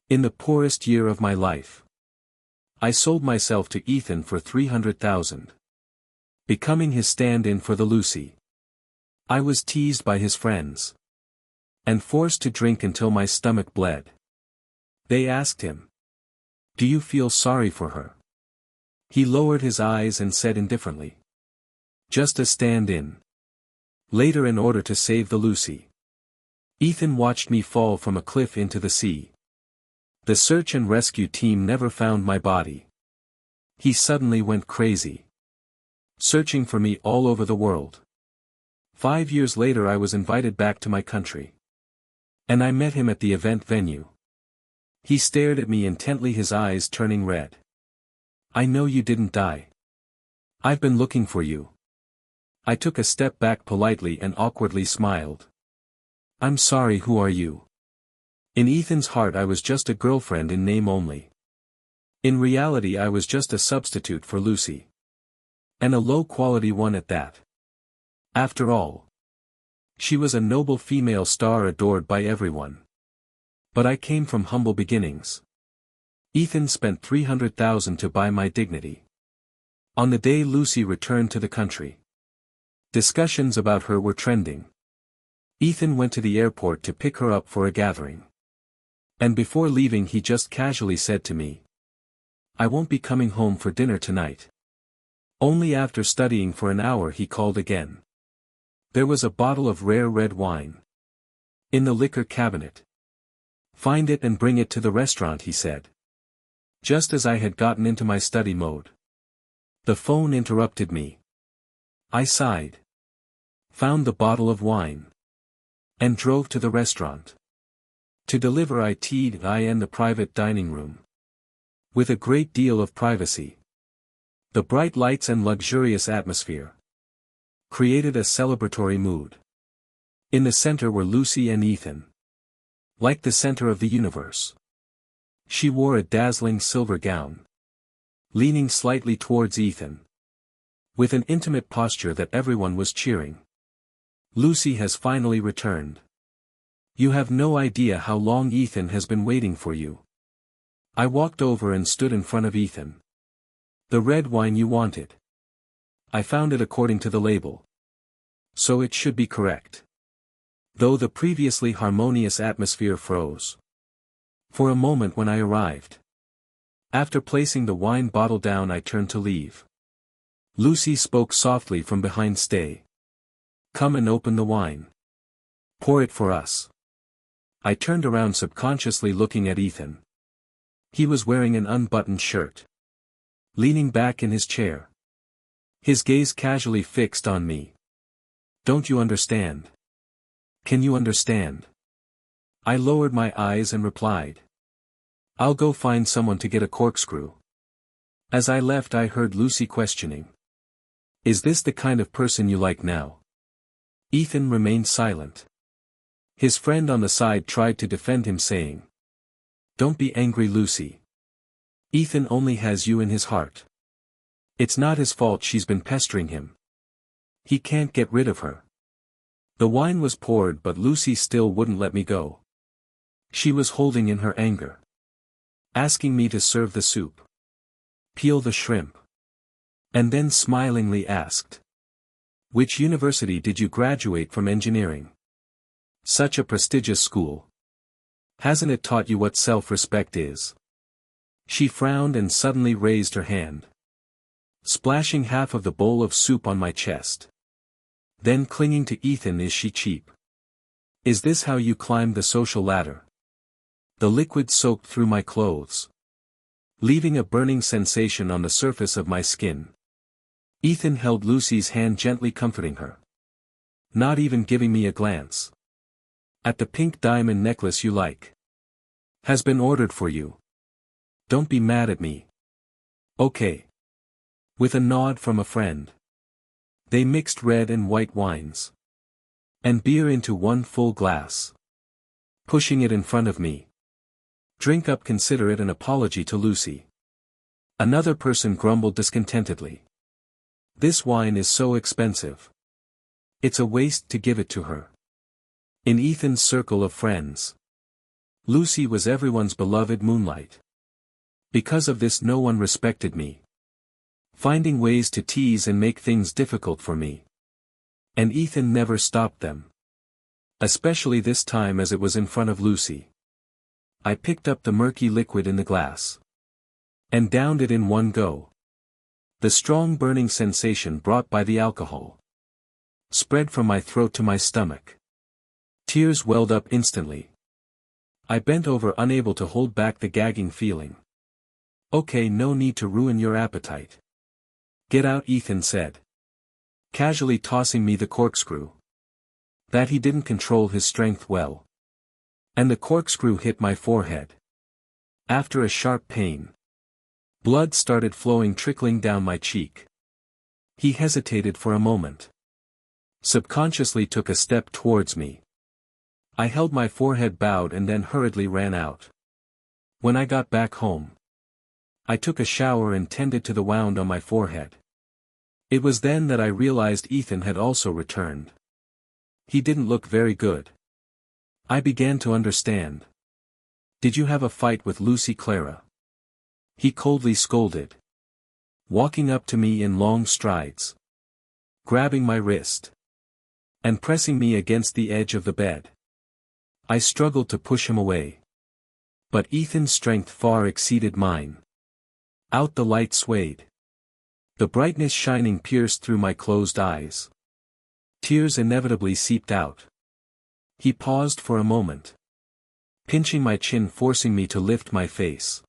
In the poorest year of my life, I sold myself to Ethan for $300,000. Becoming his stand-in for the Lucy. I was teased by his friends. And forced to drink until my stomach bled. They asked him, "Do you feel sorry for her?" He lowered his eyes and said indifferently, "Just a stand-in." Later, in order to save the Lucy, Ethan watched me fall from a cliff into the sea. The search and rescue team never found my body. He suddenly went crazy, searching for me all over the world. 5 years later I was invited back to my country. And I met him at the event venue. He stared at me intently, his eyes turning red. "I know you didn't die. I've been looking for you." I took a step back politely and awkwardly smiled. "I'm sorry, who are you?" In Ethan's heart I was just a girlfriend in name only. In reality I was just a substitute for Lucy. And a low-quality one at that. After all, she was a noble female star adored by everyone. But I came from humble beginnings. Ethan spent $300,000 to buy my dignity. On the day Lucy returned to the country, discussions about her were trending. Ethan went to the airport to pick her up for a gathering. And before leaving he just casually said to me, "I won't be coming home for dinner tonight." Only after studying for an hour he called again. There was a bottle of rare red wine in the liquor cabinet. "Find it and bring it to the restaurant," he said. Just as I had gotten into my study mode, the phone interrupted me. I sighed, found the bottle of wine, and drove to the restaurant. To deliver in the private dining room. With a great deal of privacy. The bright lights and luxurious atmosphere created a celebratory mood. In the center were Lucy and Ethan. Like the center of the universe. She wore a dazzling silver gown, leaning slightly towards Ethan, with an intimate posture that everyone was cheering. "Lucy has finally returned. You have no idea how long Ethan has been waiting for you." I walked over and stood in front of Ethan. "The red wine you wanted. I found it according to the label. So it should be correct." Though the previously harmonious atmosphere froze for a moment when I arrived. After placing the wine bottle down I turned to leave. Lucy spoke softly from behind. "Stay. Come and open the wine. Pour it for us." I turned around, subconsciously looking at Ethan. He was wearing an unbuttoned shirt, leaning back in his chair, his gaze casually fixed on me. "Don't you understand? Can you understand?" I lowered my eyes and replied, "I'll go find someone to get a corkscrew." As I left I heard Lucy questioning, "Is this the kind of person you like now?" Ethan remained silent. His friend on the side tried to defend him, saying, "Don't be angry, Lucy. Ethan only has you in his heart. It's not his fault she's been pestering him. He can't get rid of her." The wine was poured but Lucy still wouldn't let me go. She was holding in her anger, asking me to serve the soup, peel the shrimp, and then smilingly asked, "Which university did you graduate from? Engineering. Such a prestigious school. Hasn't it taught you what self-respect is?" She frowned and suddenly raised her hand, splashing half of the bowl of soup on my chest. Then clinging to Ethan, "Is she cheap? Is this how you climb the social ladder?" The liquid soaked through my clothes, leaving a burning sensation on the surface of my skin. Ethan held Lucy's hand, gently comforting her, not even giving me a glance. "At the pink diamond necklace you like. Has been ordered for you. Don't be mad at me." "Okay." With a nod from a friend, they mixed red and white wines and beer into one full glass, pushing it in front of me. "Drink up, consider it an apology to Lucy." Another person grumbled discontentedly, "This wine is so expensive. It's a waste to give it to her." In Ethan's circle of friends, Lucy was everyone's beloved moonlight. Because of this no one respected me. Finding ways to tease and make things difficult for me. And Ethan never stopped them. Especially this time as it was in front of Lucy. I picked up the murky liquid in the glass. And downed it in one go. The strong burning sensation brought by the alcohol spread from my throat to my stomach. Tears welled up instantly. I bent over unable to hold back the gagging feeling. Okay, no need to ruin your appetite. Get out, Ethan said. Casually tossing me the corkscrew. That he didn't control his strength well. And the corkscrew hit my forehead. After a sharp pain. Blood started flowing, trickling down my cheek. He hesitated for a moment. Subconsciously took a step towards me. I held my forehead bowed and then hurriedly ran out. When I got back home, I took a shower and tended to the wound on my forehead. It was then that I realized Ethan had also returned. He didn't look very good. I began to understand. Did you have a fight with Lucy Clara? He coldly scolded. Walking up to me in long strides. Grabbing my wrist. And pressing me against the edge of the bed. I struggled to push him away. But Ethan's strength far exceeded mine. Out the light swayed. The brightness shining pierced through my closed eyes. Tears inevitably seeped out. He paused for a moment. Pinching my chin, forcing me to lift my face.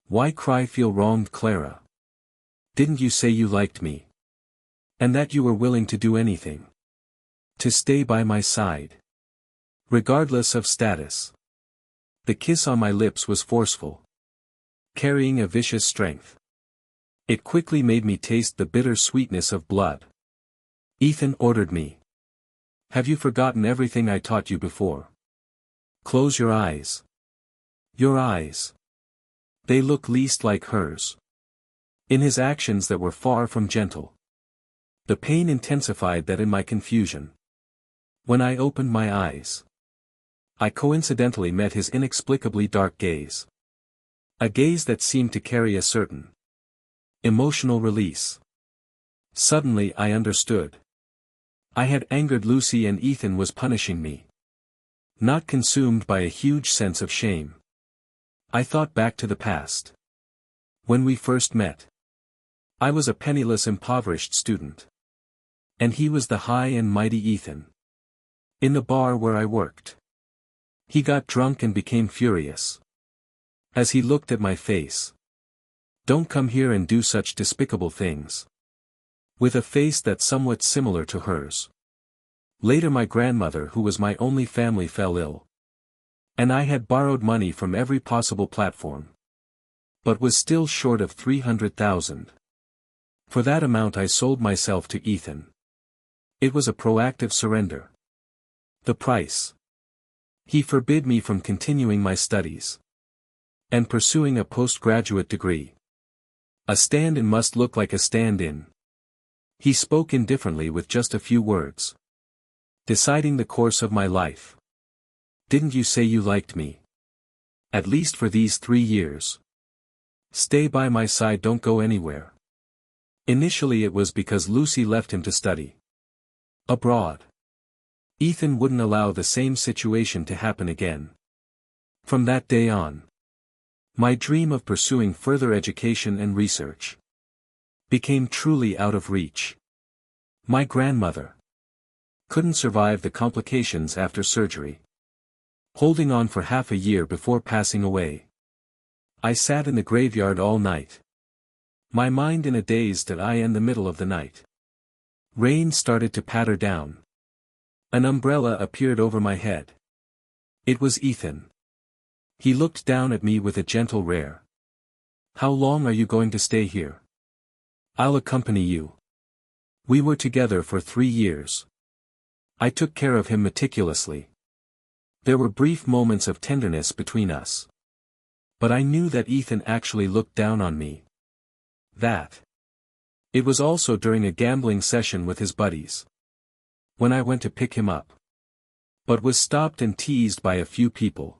Why cry? Feel wronged, Clara? Didn't you say you liked me? And that you were willing to do anything? To stay by my side? Regardless of status. The kiss on my lips was forceful. Carrying a vicious strength. It quickly made me taste the bitter sweetness of blood. Ethan ordered me. Have you forgotten everything I taught you before? Close your eyes. Your eyes. They look least like hers. In his actions that were far from gentle. The pain intensified that in my confusion. When I opened my eyes, I coincidentally met his inexplicably dark gaze. A gaze that seemed to carry a certain emotional release. Suddenly I understood. I had angered Lucy and Ethan was punishing me. Not consumed by a huge sense of shame. I thought back to the past. When we first met. I was a penniless, impoverished student. And he was the high and mighty Ethan. In the bar where I worked. He got drunk and became furious. As he looked at my face. Don't come here and do such despicable things. With a face that's somewhat similar to hers. Later my grandmother, who was my only family, fell ill. And I had borrowed money from every possible platform. But was still short of 300,000. For that amount I sold myself to Ethan. It was a proactive surrender. The price. He forbid me from continuing my studies. And pursuing a postgraduate degree. A stand-in must look like a stand-in. He spoke indifferently with just a few words. Deciding the course of my life. Didn't you say you liked me? At least for these 3 years. Stay by my side, don't go anywhere. Initially it was because Lucy left him to study abroad. Ethan wouldn't allow the same situation to happen again. From that day on, my dream of pursuing further education and research became truly out of reach. My grandmother couldn't survive the complications after surgery. Holding on for half a year before passing away. I sat in the graveyard all night. My mind in a daze that I in the middle of the night. Rain started to patter down. An umbrella appeared over my head. It was Ethan. He looked down at me with a gentle rare. How long are you going to stay here? I'll accompany you. We were together for 3 years. I took care of him meticulously. There were brief moments of tenderness between us. But I knew that Ethan actually looked down on me. It was also during a gambling session with his buddies. When I went to pick him up. But was stopped and teased by a few people.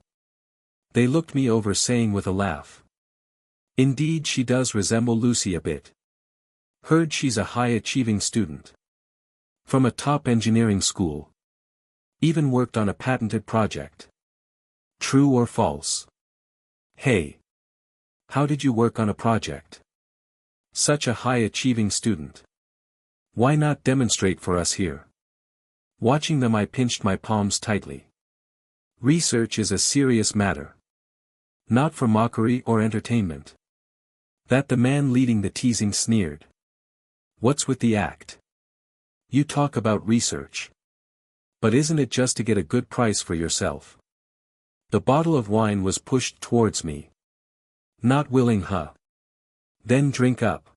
They looked me over saying with a laugh. Indeed she does resemble Lucy a bit. Heard she's a high-achieving student. From a top engineering school. Even worked on a patented project. True or false? Hey. How did you work on a project? Such a high-achieving student. Why not demonstrate for us here? Watching them I pinched my palms tightly. Research is a serious matter. Not for mockery or entertainment. That the man leading the teasing sneered. What's with the act? You talk about research. But isn't it just to get a good price for yourself? The bottle of wine was pushed towards me. Not willing, huh? Then drink up.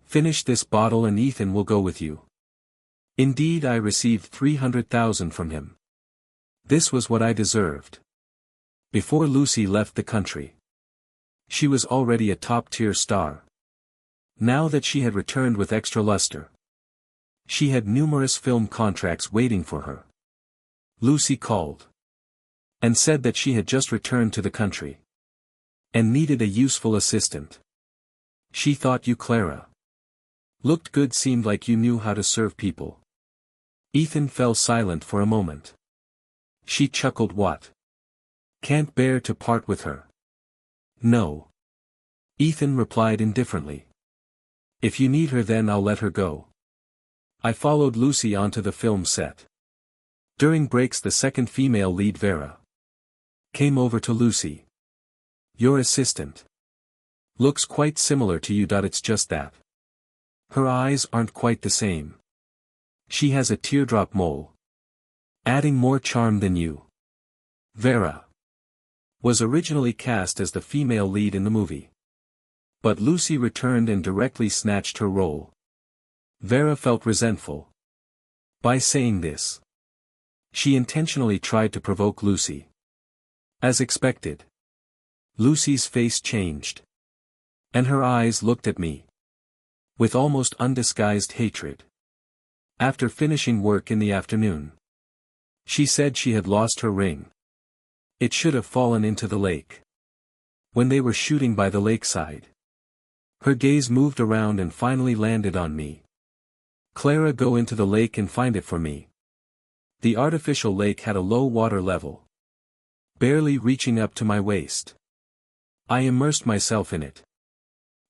Finish this bottle and Ethan will go with you. Indeed I received 300,000 from him. This was what I deserved. Before Lucy left the country. She was already a top-tier star. Now that she had returned with extra luster. She had numerous film contracts waiting for her. Lucy called. And said that she had just returned to the country. And needed a useful assistant. She thought you, Clara. Looked good, seemed like you knew how to serve people. Ethan fell silent for a moment. She chuckled. What? Can't bear to part with her. No. Ethan replied indifferently. If you need her then I'll let her go. I followed Lucy onto the film set. During breaks the second female lead, Vera, came over to Lucy. Your assistant. Looks quite similar to you. It's just that. Her eyes aren't quite the same. She has a teardrop mole. Adding more charm than you. Vera was originally cast as the female lead in the movie. But Lucy returned and directly snatched her role. Vera felt resentful. By saying this, she intentionally tried to provoke Lucy. As expected, Lucy's face changed. And her eyes looked at me. With almost undisguised hatred. After finishing work in the afternoon, she said she had lost her ring. It should have fallen into the lake. When they were shooting by the lakeside. Her gaze moved around and finally landed on me. Clara, go into the lake and find it for me. The artificial lake had a low water level. Barely reaching up to my waist. I immersed myself in it.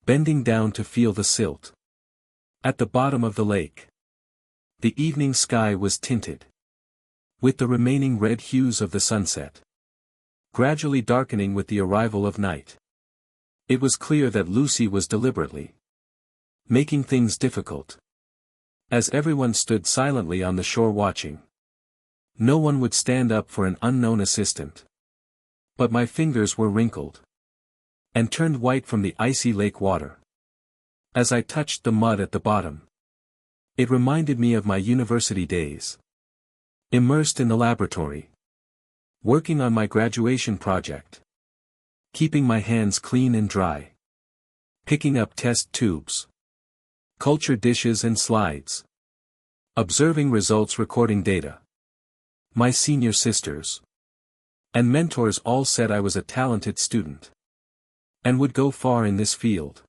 Bending down to feel the silt. At the bottom of the lake. The evening sky was tinted. With the remaining red hues of the sunset. Gradually darkening with the arrival of night. It was clear that Lucy was deliberately making things difficult. As everyone stood silently on the shore watching. No one would stand up for an unknown assistant. But my fingers were wrinkled. And turned white from the icy lake water. As I touched the mud at the bottom. It reminded me of my university days. Immersed in the laboratory. Working on my graduation project. Keeping my hands clean and dry. Picking up test tubes. Culture dishes and slides. Observing results, recording data. My senior sisters. And mentors all said I was a talented student. And would go far in this field.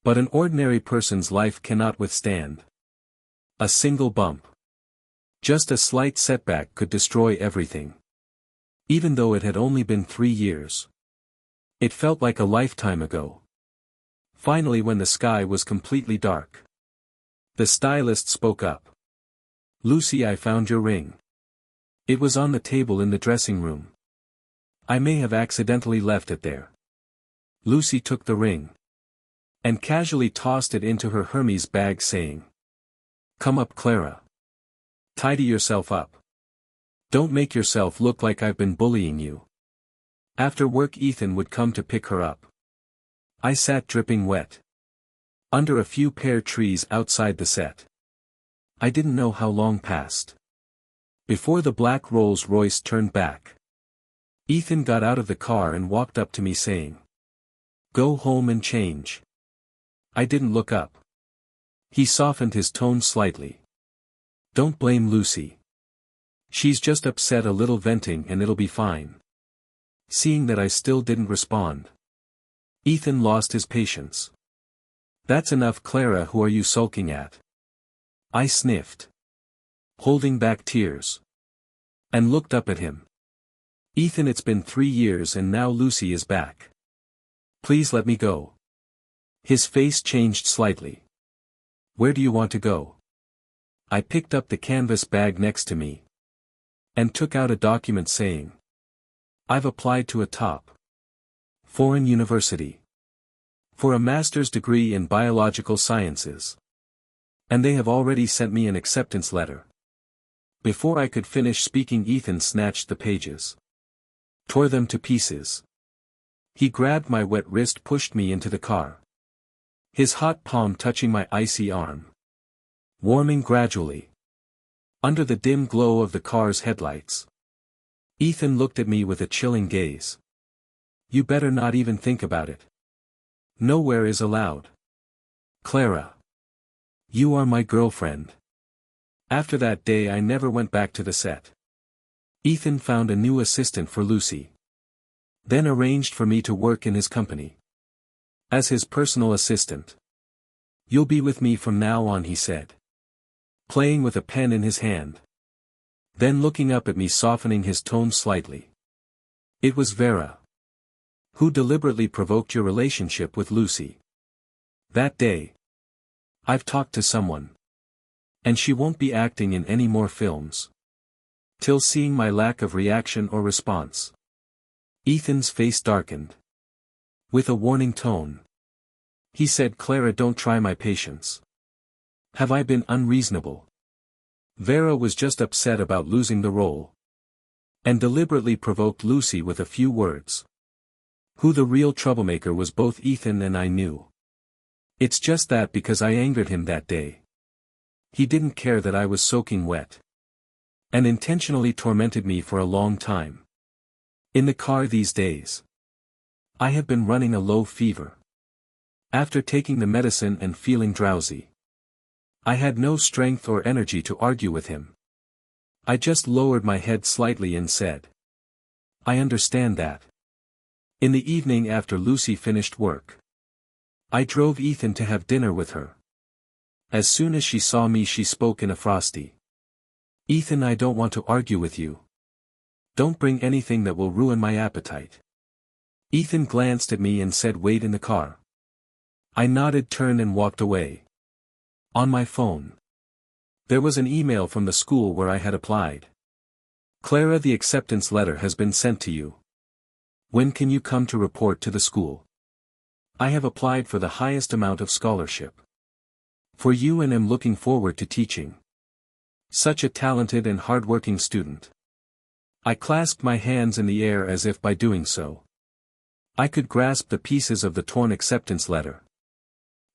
But an ordinary person's life cannot withstand a single bump. Just a slight setback could destroy everything. Even though it had only been 3 years. It felt like a lifetime ago. Finally, when the sky was completely dark. The stylist spoke up. Lucy, I found your ring. It was on the table in the dressing room. I may have accidentally left it there. Lucy took the ring. And casually tossed it into her Hermes bag, saying, Come up, Clara. Tidy yourself up. Don't make yourself look like I've been bullying you. After work Ethan would come to pick her up. I sat dripping wet. Under a few pear trees outside the set. I didn't know how long passed. Before the black Rolls-Royce turned back. Ethan got out of the car and walked up to me saying, Go home and change. I didn't look up. He softened his tone slightly. Don't blame Lucy. She's just upset a little, venting, and it'll be fine. seeing that I still didn't respond. Ethan lost his patience. "That's enough, Clara, who are you sulking at?" I sniffed, holding back tears, and looked up at him. "Ethan, it's been 3 years and now Lucy is back. Please let me go." His face changed slightly. "Where do you want to go?" I picked up the canvas bag next to me, and took out a document saying, "I've applied to a top foreign university for a master's degree in biological sciences. And they have already sent me an acceptance letter." Before I could finish speaking, Ethan snatched the pages, tore them to pieces. He grabbed my wet wrist, pushed me into the car, his hot palm touching my icy arm, warming gradually under the dim glow of the car's headlights. Ethan looked at me with a chilling gaze. "You better not even think about it. Nowhere is allowed. Clara. You are my girlfriend." After that day I never went back to the set. Ethan found a new assistant for Lucy, then arranged for me to work in his company as his personal assistant. "You'll be with me from now on," he said, playing with a pen in his hand. Then looking up at me, softening his tone slightly. "It was Vera who deliberately provoked your relationship with Lucy that day. I've talked to someone, and she won't be acting in any more films till seeing my lack of reaction or response." Ethan's face darkened. With a warning tone, he said, "Clara, don't try my patience. Have I been unreasonable?" Vera was just upset about losing the role, and deliberately provoked Lucy with a few words. Who the real troublemaker was, both Ethan and I knew. It's just that because I angered him that day, he didn't care that I was soaking wet, and intentionally tormented me for a long time. In the car these days, I have been running a low fever. After taking the medicine and feeling drowsy, I had no strength or energy to argue with him. I just lowered my head slightly and said, "I understand that." In the evening after Lucy finished work, I drove Ethan to have dinner with her. As soon as she saw me, she spoke in a frosty, "Ethan, I don't want to argue with you. Don't bring anything that will ruin my appetite." Ethan glanced at me and said, "Wait in the car." I nodded, turned and walked away. On my phone, there was an email from the school where I had applied. "Clara, the acceptance letter has been sent to you. When can you come to report to the school? I have applied for the highest amount of scholarship for you and am looking forward to teaching such a talented and hard-working student." I clasped my hands in the air as if by doing so, I could grasp the pieces of the torn acceptance letter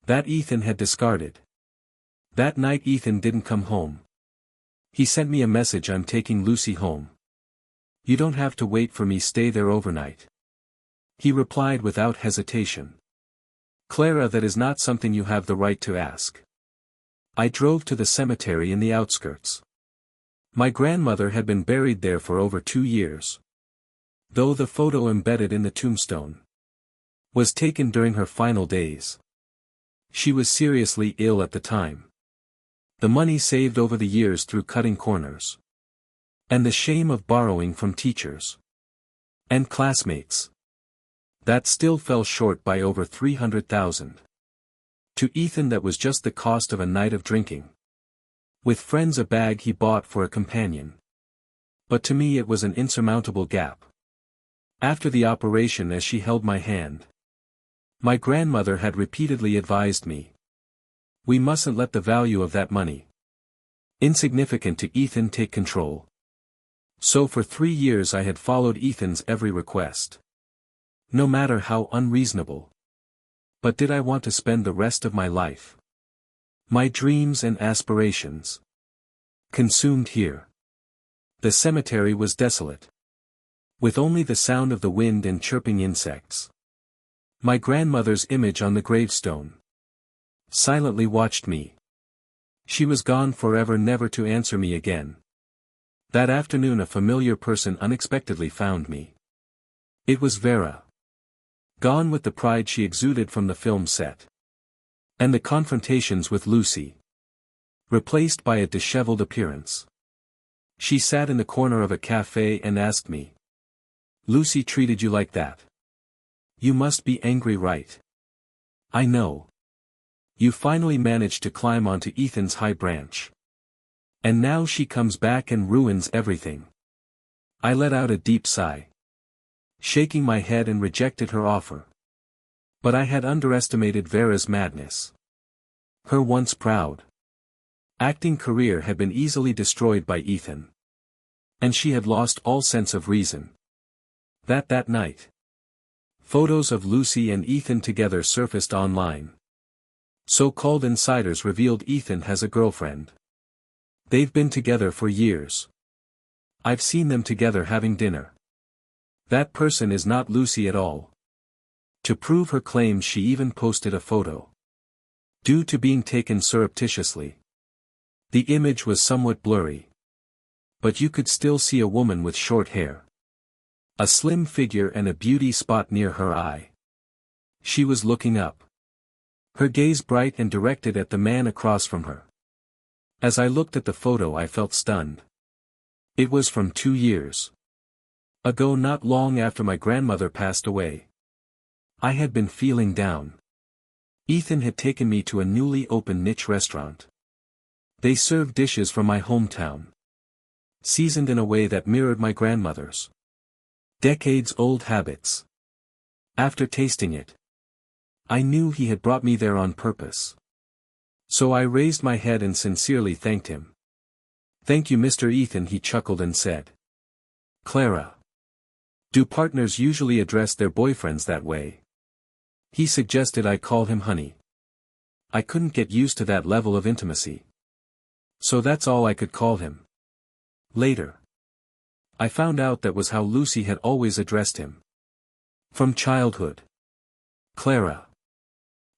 that Ethan had discarded. That night Ethan didn't come home. He sent me a message, "I'm taking Lucy home. You don't have to wait for me, stay there overnight." He replied without hesitation. "Clara, that is not something you have the right to ask." I drove to the cemetery in the outskirts. My grandmother had been buried there for over 2 years. Though the photo embedded in the tombstone was taken during her final days. She was seriously ill at the time. The money saved over the years through cutting corners, and the shame of borrowing from teachers and classmates, that still fell short by over 300,000. To Ethan that was just the cost of a night of drinking with friends, a bag he bought for a companion. But to me it was an insurmountable gap. After the operation, as she held my hand, my grandmother had repeatedly advised me, "We mustn't let the value of that money, insignificant to Ethan, take control." So for 3 years I had followed Ethan's every request, no matter how unreasonable. But did I want to spend the rest of my life, my dreams and aspirations, consumed here? The cemetery was desolate, with only the sound of the wind and chirping insects. My grandmother's image on the gravestone silently watched me. She was gone forever, never to answer me again. That afternoon a familiar person unexpectedly found me. It was Vera. Gone with the pride she exuded from the film set. And the confrontations with Lucy. Replaced by a disheveled appearance. She sat in the corner of a cafe and asked me. Lucy treated you like that? You must be angry, right? I know. You finally managed to climb onto Ethan's high branch. And now she comes back and ruins everything. I let out a deep sigh. Shaking my head and rejected her offer. But I had underestimated Vera's madness. Her once proud acting career had been easily destroyed by Ethan. And she had lost all sense of reason. That night. Photos of Lucy and Ethan together surfaced online. So-called insiders revealed Ethan has a girlfriend. They've been together for years. I've seen them together having dinner. That person is not Lucy at all. To prove her claims, she even posted a photo. Due to being taken surreptitiously. The image was somewhat blurry. But you could still see a woman with short hair. A slim figure and a beauty spot near her eye. She was looking up. Her gaze bright and directed at the man across from her. As I looked at the photo, I felt stunned. It was from 2 years ago, not long after my grandmother passed away. I had been feeling down. Ethan had taken me to a newly opened niche restaurant. They served dishes from my hometown. Seasoned in a way that mirrored my grandmother's decades-old habits. After tasting it, I knew he had brought me there on purpose. So I raised my head and sincerely thanked him. "Thank you, Mr. Ethan," he chuckled and said. "Clara. Do partners usually address their boyfriends that way?" He suggested I call him honey. I couldn't get used to that level of intimacy. So that's all I could call him. Later, I found out that was how Lucy had always addressed him. From childhood. "Clara."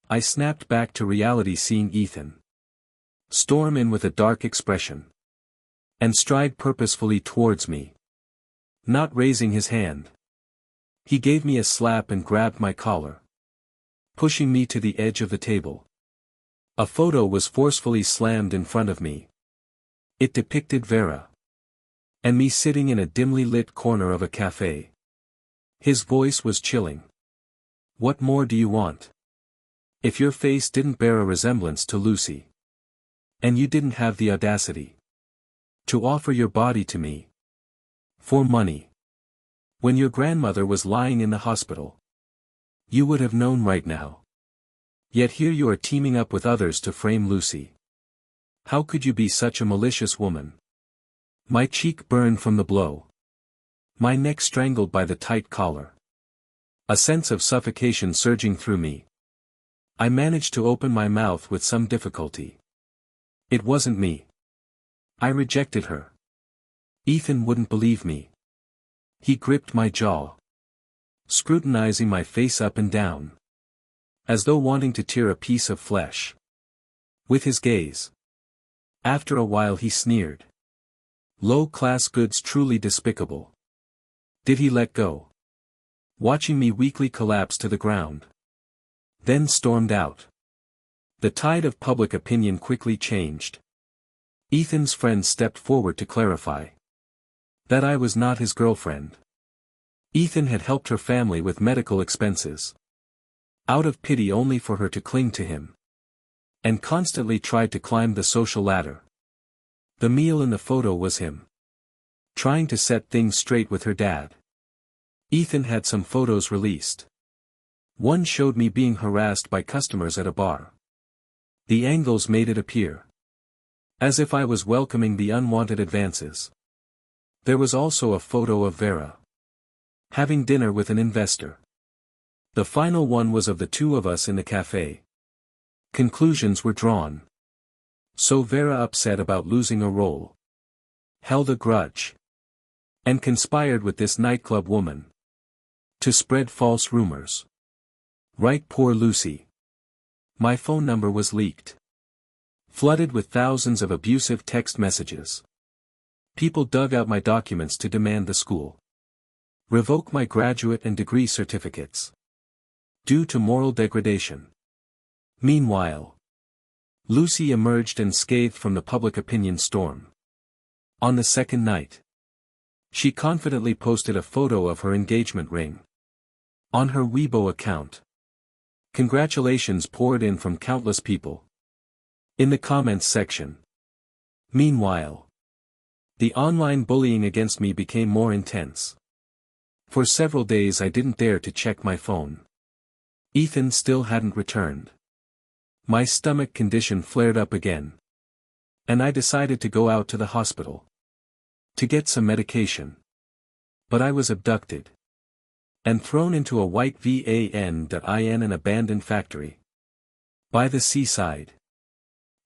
I snapped back to reality, seeing Ethan storm in with a dark expression. And stride purposefully towards me. Not raising his hand. He gave me a slap and grabbed my collar. Pushing me to the edge of the table. A photo was forcefully slammed in front of me. It depicted Vera. And me sitting in a dimly lit corner of a cafe. His voice was chilling. "What more do you want? If your face didn't bear a resemblance to Lucy. And you didn't have the audacity to offer your body to me. For money. When your grandmother was lying in the hospital. You would have known right now. Yet here you are teaming up with others to frame Lucy. How could you be such a malicious woman?" My cheek burned from the blow. My neck strangled by the tight collar. A sense of suffocation surging through me. I managed to open my mouth with some difficulty. It wasn't me. I rejected her. Ethan wouldn't believe me. He gripped my jaw. Scrutinizing my face up and down. As though wanting to tear a piece of flesh. With his gaze. After a while he sneered. "Low-class goods, truly despicable." Did he let go? Watching me weakly collapse to the ground. Then stormed out. The tide of public opinion quickly changed. Ethan's friends stepped forward to clarify that I was not his girlfriend. Ethan had helped her family with medical expenses. Out of pity only for her to cling to him. And constantly tried to climb the social ladder. The meal in the photo was him trying to set things straight with her dad. Ethan had some photos released. One showed me being harassed by customers at a bar. The angles made it appear as if I was welcoming the unwanted advances. There was also a photo of Vera having dinner with an investor. The final one was of the two of us in the cafe. Conclusions were drawn. So Vera, upset about losing a role, held a grudge, and conspired with this nightclub woman to spread false rumors. Right, poor Lucy. My phone number was leaked. Flooded with thousands of abusive text messages. People dug out my documents to demand the school Revoke my graduate and degree certificates. Due to moral degradation. Meanwhile, Lucy emerged unscathed from the public opinion storm. On the second night, she confidently posted a photo of her engagement ring on her Weibo account. Congratulations poured in from countless people in the comments section. Meanwhile, the online bullying against me became more intense. For several days I didn't dare to check my phone. Ethan still hadn't returned. My stomach condition flared up again, and I decided to go out to the hospital to get some medication. But I was abducted and thrown into a white van in an abandoned factory by the seaside.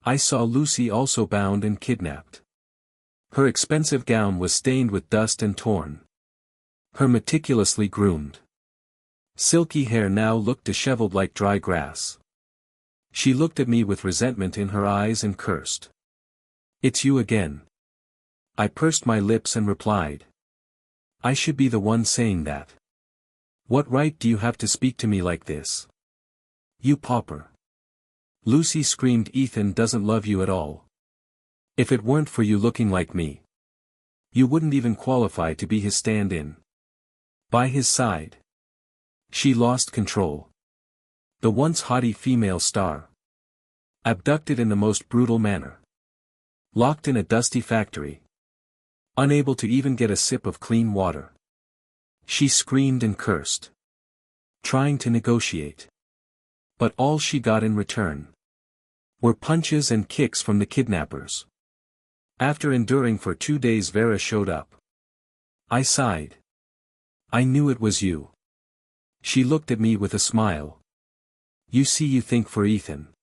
I saw Lucy also bound and kidnapped. Her expensive gown was stained with dust and torn. Her meticulously groomed silky hair now looked disheveled like dry grass. She looked at me with resentment in her eyes and cursed. "It's you again." I pursed my lips and replied, "I should be the one saying that. What right do you have to speak to me like this? You pauper." Lucy screamed, "Ethan doesn't love you at all. If it weren't for you looking like me, you wouldn't even qualify to be his stand-in. By his side." She lost control. The once haughty female star, abducted in the most brutal manner, locked in a dusty factory, unable to even get a sip of clean water. She screamed and cursed, trying to negotiate. But all she got in return were punches and kicks from the kidnappers. After enduring for 2 days, Vera showed up. I sighed. "I knew it was you." She looked at me with a smile. "You see, you think for Ethan.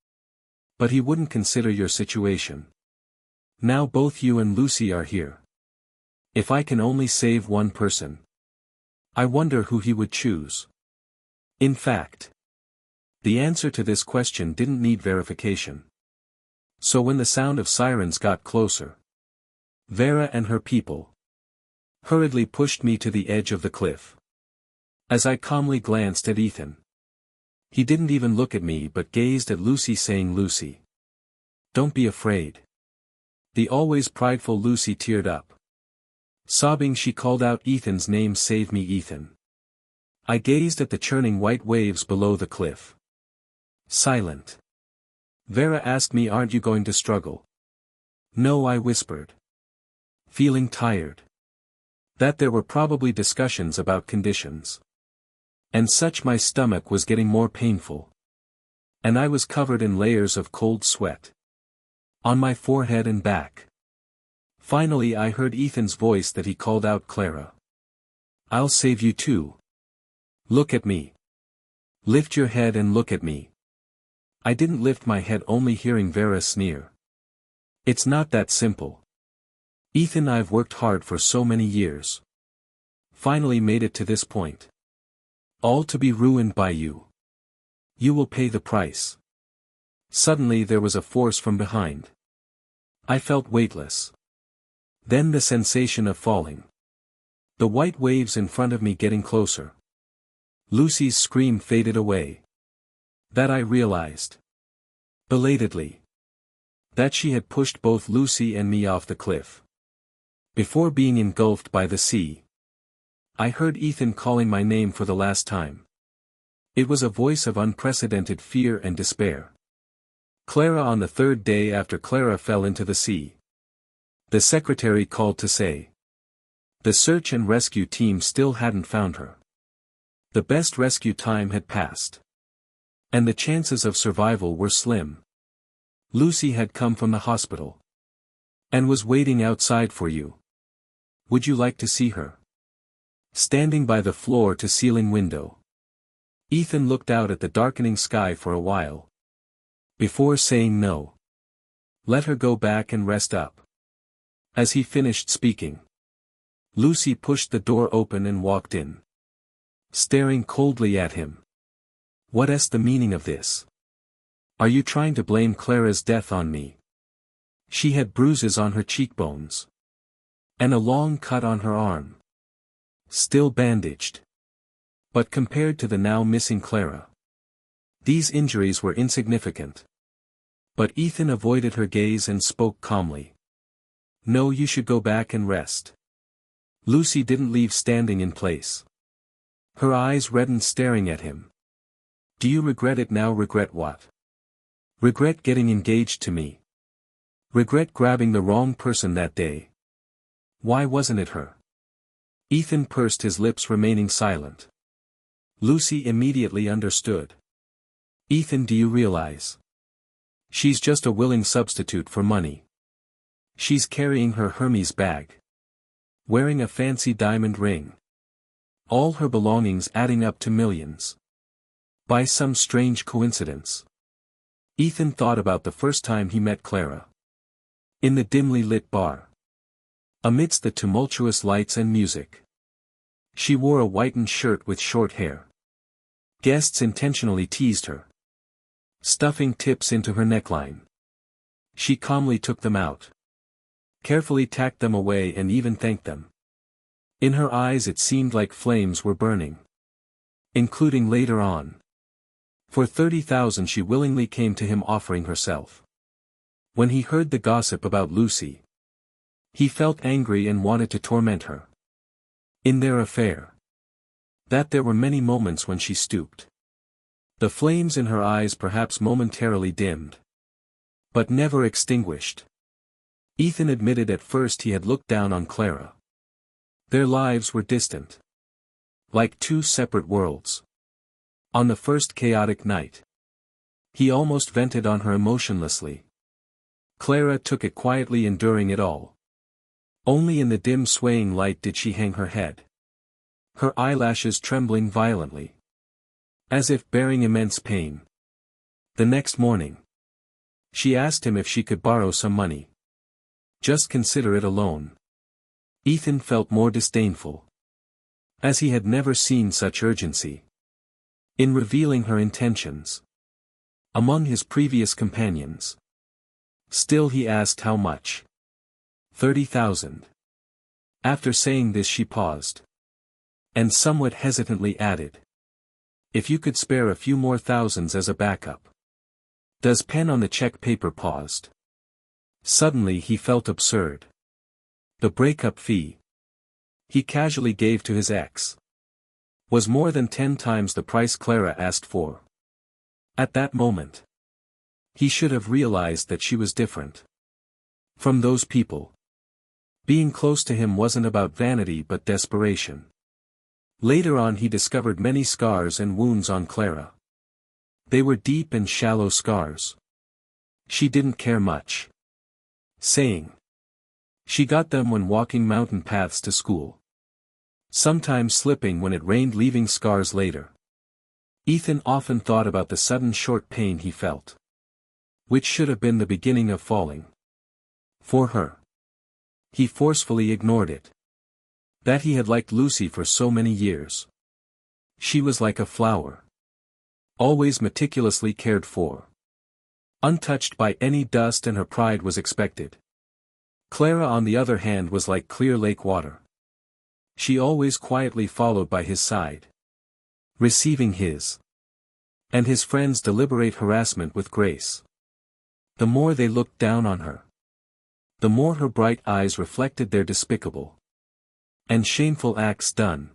But he wouldn't consider your situation. Now both you and Lucy are here. If I can only save one person, I wonder who he would choose." In fact, the answer to this question didn't need verification. So when the sound of sirens got closer, Vera and her people hurriedly pushed me to the edge of the cliff. As I calmly glanced at Ethan, he didn't even look at me but gazed at Lucy, saying, "Lucy, don't be afraid." The always prideful Lucy teared up. Sobbing, she called out Ethan's name, "Save me, Ethan." I gazed at the churning white waves below the cliff. Silent. Vera asked me, "Aren't you going to struggle?" "No," I whispered, feeling tired. That there were probably discussions about conditions. And such. My stomach was getting more painful. And I was covered in layers of cold sweat on my forehead and back. Finally I heard Ethan's voice that he called out, "Clara, I'll save you too. Look at me. Lift your head and look at me." I didn't lift my head, only hearing Vera sneer. "It's not that simple. Ethan, I've worked hard for so many years. Finally made it to this point. All to be ruined by you. You will pay the price." Suddenly there was a force from behind. I felt weightless. Then the sensation of falling. The white waves in front of me getting closer. Lucy's scream faded away. That I realized, belatedly, that she had pushed both Lucy and me off the cliff. Before being engulfed by the sea, I heard Ethan calling my name for the last time. It was a voice of unprecedented fear and despair. "Clara." On the third day after Clara fell into the sea, the secretary called to say the search and rescue team still hadn't found her. The best rescue time had passed, and the chances of survival were slim. Lucy had come from the hospital and was waiting outside for you. Would you like to see her? Standing by the floor-to-ceiling window, Ethan looked out at the darkening sky for a while before saying no. Let her go back and rest up. As he finished speaking, Lucy pushed the door open and walked in, staring coldly at him. "What's the meaning of this? Are you trying to blame Clara's death on me?" She had bruises on her cheekbones and a long cut on her arm. still bandaged. But compared to the now missing Clara, these injuries were insignificant. But Ethan avoided her gaze and spoke calmly. "No, you should go back and rest." Lucy didn't leave standing in place. Her eyes reddened staring at him. "Do you regret it now?" "Regret what?" "Regret getting engaged to me. Regret grabbing the wrong person that day." "Why wasn't it her?" Ethan pursed his lips, remaining silent. Lucy immediately understood. "Ethan, do you realize? She's just a willing substitute for money. She's carrying her Hermes bag, wearing a fancy diamond ring, all her belongings adding up to millions. By some strange coincidence." Ethan thought about the first time he met Clara. In the dimly lit bar. Amidst the tumultuous lights and music. She wore a whitened shirt with short hair. Guests intentionally teased her, stuffing tips into her neckline. She calmly took them out, carefully tacked them away, and even thanked them. In her eyes it seemed like flames were burning. Including later on. For 30,000 she willingly came to him offering herself. When he heard the gossip about Lucy, he felt angry and wanted to torment her. In their affair, that there were many moments when she stooped. The flames in her eyes perhaps momentarily dimmed, but never extinguished. Ethan admitted at first he had looked down on Clara. Their lives were distant, like two separate worlds. On the first chaotic night, he almost vented on her emotionlessly. Clara took it quietly, enduring it all. Only in the dim swaying light did she hang her head, her eyelashes trembling violently, as if bearing immense pain. The next morning, she asked him if she could borrow some money. Just consider it a loan. Ethan felt more disdainful, as he had never seen such urgency in revealing her intentions among his previous companions. Still he asked how much. 30,000. After saying this she paused, and somewhat hesitantly added, "If you could spare a few more thousands as a backup." Does pen on the check paper paused. Suddenly he felt absurd. The breakup fee he casually gave to his ex was more than 10 times the price Clara asked for. At that moment, he should have realized that she was different from those people. Being close to him wasn't about vanity but desperation. Later on he discovered many scars and wounds on Clara. They were deep and shallow scars. She didn't care much, saying she got them when walking mountain paths to school, sometimes slipping when it rained, leaving scars later. Ethan often thought about the sudden short pain he felt, which should have been the beginning of falling for her. He forcefully ignored it. That he had liked Lucy for so many years. She was like a flower, always meticulously cared for, untouched by any dust, and her pride was expected. Clara on the other hand was like clear lake water. She always quietly followed by his side, receiving his and his friends' deliberate harassment with grace. The more they looked down on her, the more her bright eyes reflected their despicable and shameful acts done.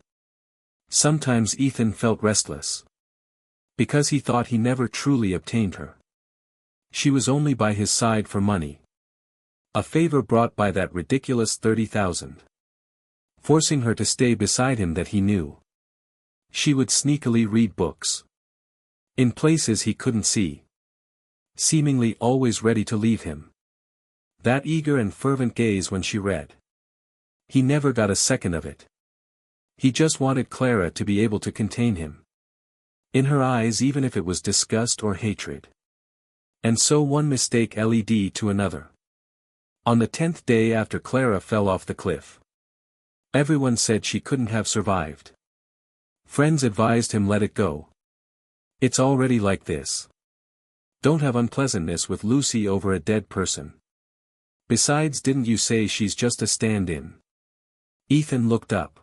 Sometimes Ethan felt restless, because he thought he never truly obtained her. She was only by his side for money, a favor brought by that ridiculous 30,000. Forcing her to stay beside him that he knew she would sneakily read books in places he couldn't see, seemingly always ready to leave him. That eager and fervent gaze when she read. He never got a second of it. He just wanted Clara to be able to contain him in her eyes, even if it was disgust or hatred. And so one mistake led to another. On the 10th day after Clara fell off the cliff, everyone said she couldn't have survived. Friends advised him, let it go. It's already like this. Don't have unpleasantness with Lucy over a dead person. Besides, didn't you say she's just a stand-in? Ethan looked up.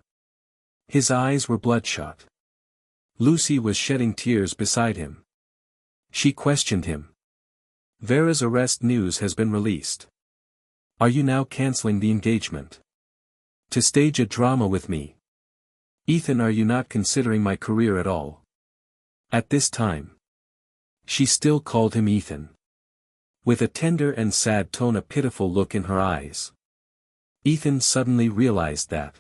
His eyes were bloodshot. Lucy was shedding tears beside him. She questioned him. Vera's arrest news has been released. Are you now canceling the engagement? To stage a drama with me? Ethan, are you not considering my career at all? At this time. She still called him Ethan. With a tender and sad tone, a pitiful look in her eyes. Ethan suddenly realized that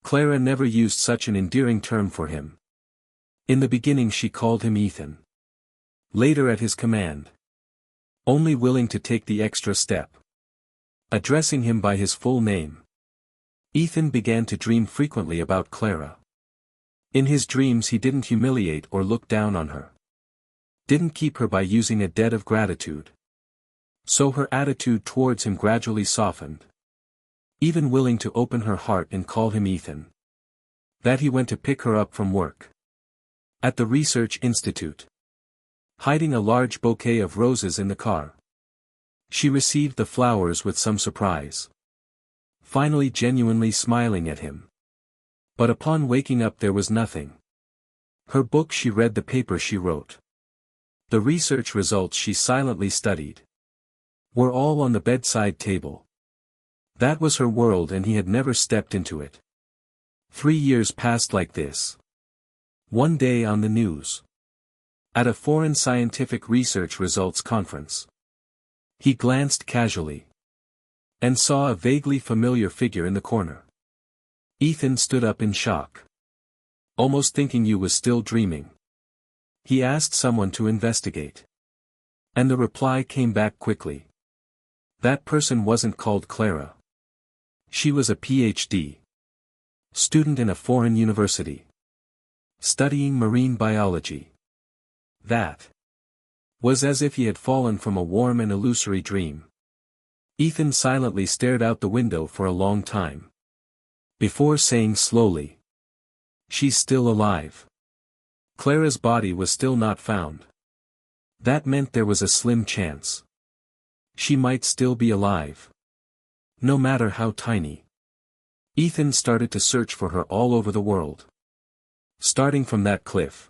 Clara never used such an endearing term for him. In the beginning she called him Ethan. Later at his command. Only willing to take the extra step. Addressing him by his full name. Ethan began to dream frequently about Clara. In his dreams he didn't humiliate or look down on her. Didn't keep her by using a debt of gratitude. So her attitude towards him gradually softened. Even willing to open her heart and call him Ethan. That he went to pick her up from work. At the research institute. Hiding a large bouquet of roses in the car. She received the flowers with some surprise. Finally genuinely smiling at him. But upon waking up there was nothing. Her book, she read the paper she wrote. The research results she silently studied. Were all on the bedside table. That was her world and he had never stepped into it. 3 years passed like this. One day on the news. At a foreign scientific research results conference. He glanced casually. And saw a vaguely familiar figure in the corner. Ethan stood up in shock. Almost thinking you was still dreaming. He asked someone to investigate. And the reply came back quickly. That person wasn't called Clara. She was a PhD. Student in a foreign university. Studying marine biology. That was as if he had fallen from a warm and illusory dream. Ethan silently stared out the window for a long time. Before saying slowly. She's still alive. Clara's body was still not found. That meant there was a slim chance. She might still be alive. No matter how tiny. Ethan started to search for her all over the world. Starting from that cliff.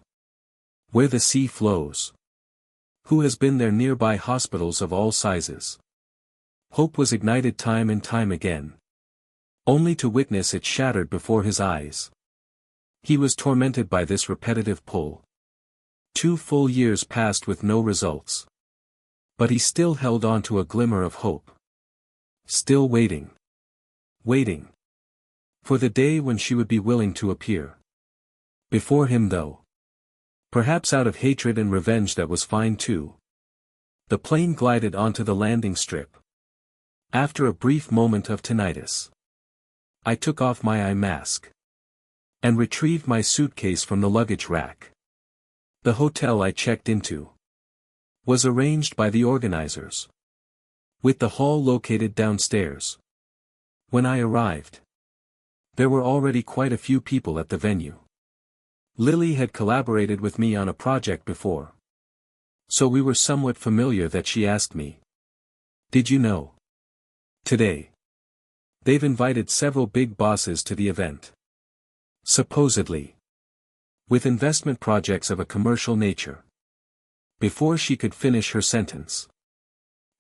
Where the sea flows. Who has been there, nearby hospitals of all sizes. Hope was ignited time and time again. Only to witness it shattered before his eyes. He was tormented by this repetitive pull. 2 full years passed with no results. But he still held on to a glimmer of hope. Still waiting. Waiting. For the day when she would be willing to appear. Before him, though. Perhaps out of hatred and revenge, that was fine too. The plane glided onto the landing strip. After a brief moment of tinnitus. I took off my eye mask. And retrieved my suitcase from the luggage rack. The hotel I checked into was arranged by the organizers. With the hall located downstairs. When I arrived, there were already quite a few people at the venue. Lily had collaborated with me on a project before. So we were somewhat familiar that she asked me. Did you know? Today. They've invited several big bosses to the event. Supposedly. With investment projects of a commercial nature. Before she could finish her sentence.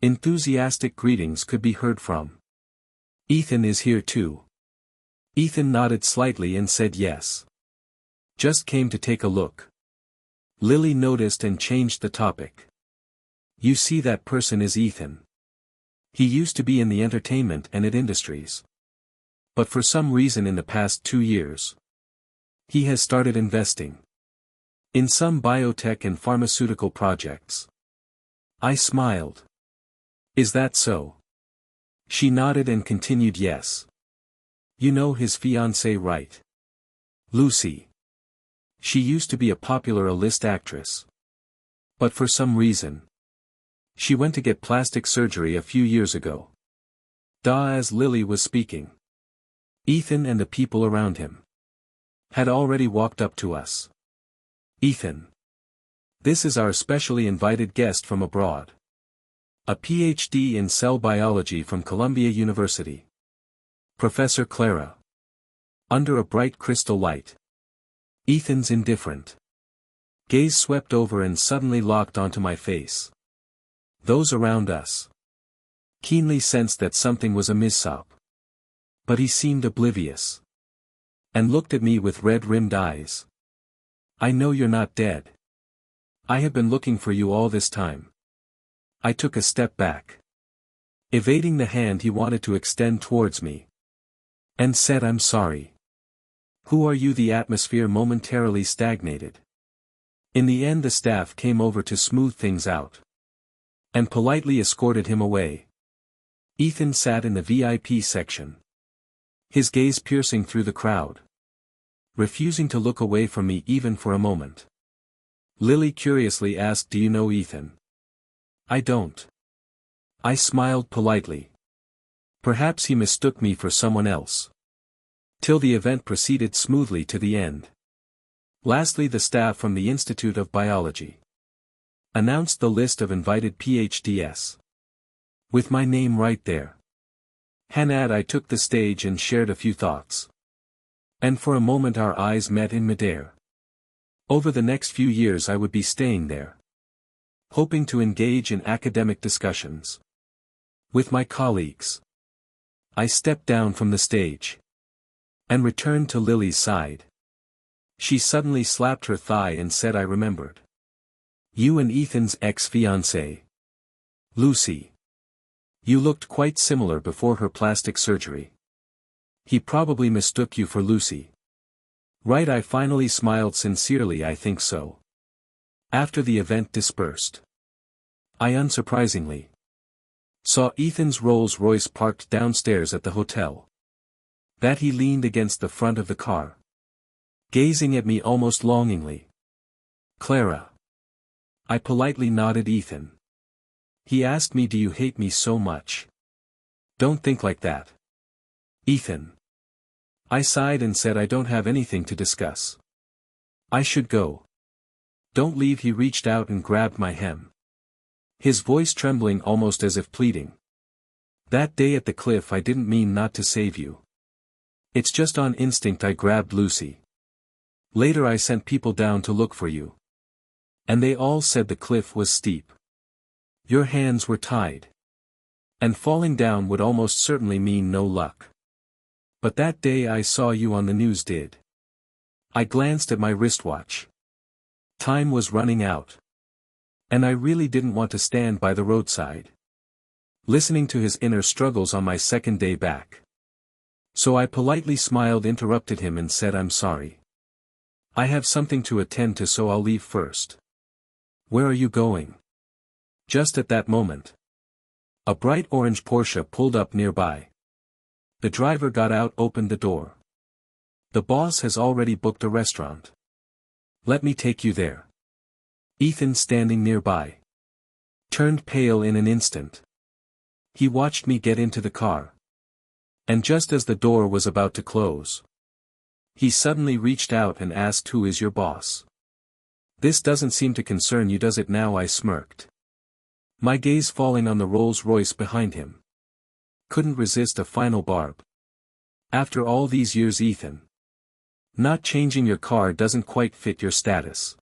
Enthusiastic greetings could be heard from. Ethan is here too. Ethan nodded slightly and said yes. Just came to take a look. Lily noticed and changed the topic. You see, that person is Ethan. He used to be in the entertainment and ed industries. But for some reason in the past 2 years, he has started investing in some biotech and pharmaceutical projects. I smiled. Is that so? She nodded and continued, yes. You know his fiancée, right? Lucy. She used to be a popular A-list actress. But for some reason, she went to get plastic surgery a few years ago. As Lily was speaking, Ethan and the people around him had already walked up to us. Ethan. This is our specially invited guest from abroad. A PhD in cell biology from Columbia University. Professor Clara. Under a bright crystal light. Ethan's indifferent gaze swept over and suddenly locked onto my face. Those around us keenly sensed that something was amiss up. But he seemed oblivious. And looked at me with red-rimmed eyes. I know you're not dead. I have been looking for you all this time. I took a step back, evading the hand he wanted to extend towards me. And said I'm sorry. Who are you? The atmosphere momentarily stagnated. In the end the staff came over to smooth things out. And politely escorted him away. Ethan sat in the VIP section. His gaze piercing through the crowd. Refusing to look away from me even for a moment. Lily curiously asked, "Do you know Ethan?" "I don't." I smiled politely. Perhaps he mistook me for someone else. Till the event proceeded smoothly to the end. Lastly, the staff from the Institute of Biology announced the list of invited PhDs. With my name right there. Hanad, I took the stage and shared a few thoughts. And for a moment our eyes met in midair. Over the next few years I would be staying there. Hoping to engage in academic discussions with my colleagues. I stepped down from the stage. And returned to Lily's side. She suddenly slapped her thigh and said, "I remembered. You and Ethan's ex-fiancée. Lucy. You looked quite similar before her plastic surgery. He probably mistook you for Lucy." Right, I finally smiled sincerely. I think so. After the event dispersed, I unsurprisingly saw Ethan's Rolls-Royce parked downstairs at the hotel. That he leaned against the front of the car, gazing at me almost longingly. "Clara." I politely nodded. "Ethan." He asked me, "Do you hate me so much?" "Don't think like that, Ethan." I sighed and said, "I don't have anything to discuss. I should go." "Don't leave." He reached out and grabbed my hem. His voice trembling almost as if pleading. "That day at the cliff I didn't mean not to save you. It's just on instinct I grabbed Lucy. Later I sent people down to look for you. And they all said the cliff was steep. Your hands were tied. And falling down would almost certainly mean no luck. But that day I saw you on the news." Did. I glanced at my wristwatch. Time was running out. And I really didn't want to stand by the roadside, listening to his inner struggles on my second day back. So I politely smiled, interrupted him and said, "I'm sorry. I have something to attend to, so I'll leave first." "Where are you going?" Just at that moment, a bright orange Porsche pulled up nearby. The driver got out, opened the door. "The boss has already booked a restaurant. Let me take you there." Ethan, standing nearby, turned pale in an instant. He watched me get into the car. And just as the door was about to close, he suddenly reached out and asked, "Who is your boss? This doesn't seem to concern you, does it now?" I smirked, my gaze falling on the Rolls-Royce behind him. Couldn't resist a final barb. "After all these years, Ethan, not changing your car doesn't quite fit your status,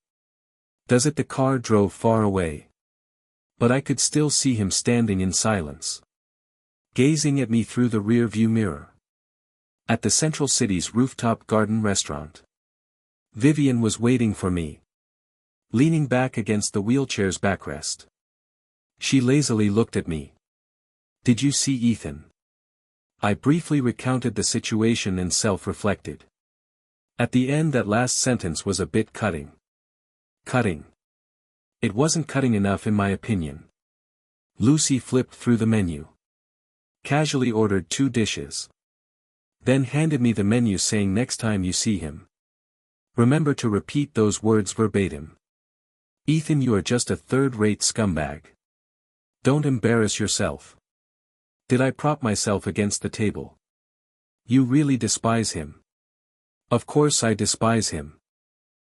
does it?" The car drove far away. But I could still see him standing in silence, gazing at me through the rear-view mirror. At the Central City's rooftop garden restaurant, Vivian was waiting for me, leaning back against the wheelchair's backrest. She lazily looked at me. "Did you see Ethan?" I briefly recounted the situation and self-reflected. At the end, that last sentence was a bit cutting. Cutting. It wasn't cutting enough in my opinion. Lucy flipped through the menu, casually ordered 2 dishes. Then handed me the menu, saying, "Next time you see him, remember to repeat those words verbatim. Ethan, you are just a third-rate scumbag. Don't embarrass yourself." Did I prop myself against the table? "You really despise him?" "Of course I despise him.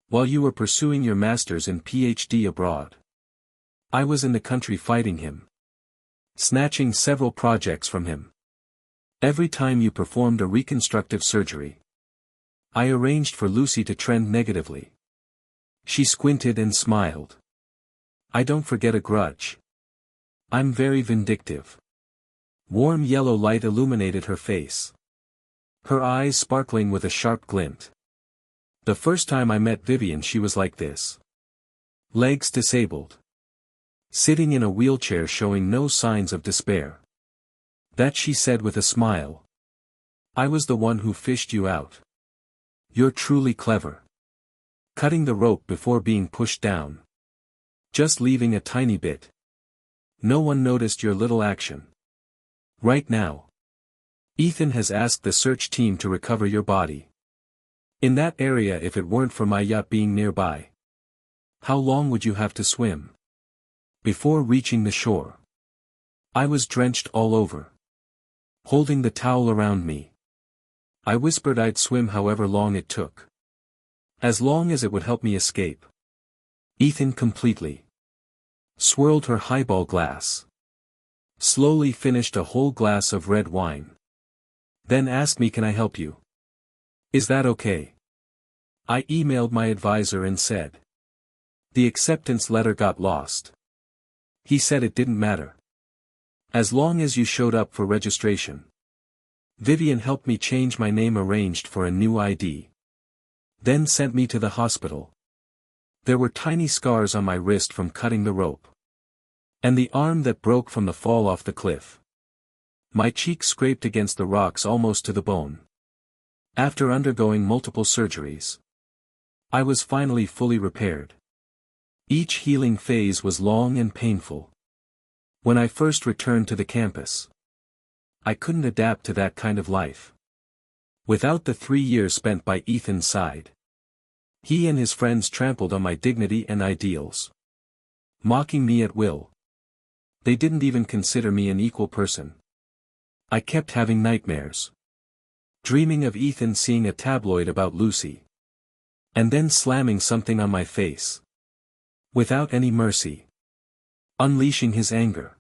While you were pursuing your master's and PhD abroad, I was in the country fighting him, snatching several projects from him. Every time you performed a reconstructive surgery, I arranged for Lucy to trend negatively. She squinted and smiled. I don't forget a grudge. I'm very vindictive. Warm yellow light illuminated her face. Her eyes sparkling with a sharp glint. The first time I met Vivian she was like this. Legs disabled. Sitting in a wheelchair showing no signs of despair. That she said with a smile. I was the one who fished you out. You're truly clever. Cutting the rope before being pushed down. Just leaving a tiny bit. No one noticed your little action. Right now. Ethan has asked the search team to recover your body. In that area if it weren't for my yacht being nearby. How long would you have to swim? Before reaching the shore. I was drenched all over. Holding the towel around me. I whispered I'd swim however long it took. As long as it would help me escape. Ethan completely swirled her highball glass. Slowly finished a whole glass of red wine. Then asked me, can I help you? Is that okay? I emailed my advisor and said. The acceptance letter got lost. He said it didn't matter. As long as you showed up for registration. Vivian helped me change my name, arranged for a new ID. Then sent me to the hospital. There were tiny scars on my wrist from cutting the rope. And the arm that broke from the fall off the cliff. My cheek scraped against the rocks almost to the bone. After undergoing multiple surgeries. I was finally fully repaired. Each healing phase was long and painful. When I first returned to the campus. I couldn't adapt to that kind of life. Without the 3 years spent by Ethan's side. He and his friends trampled on my dignity and ideals. Mocking me at will. They didn't even consider me an equal person. I kept having nightmares. Dreaming of Ethan seeing a tabloid about Lucy. And then slamming something on my face. Without any mercy. Unleashing his anger.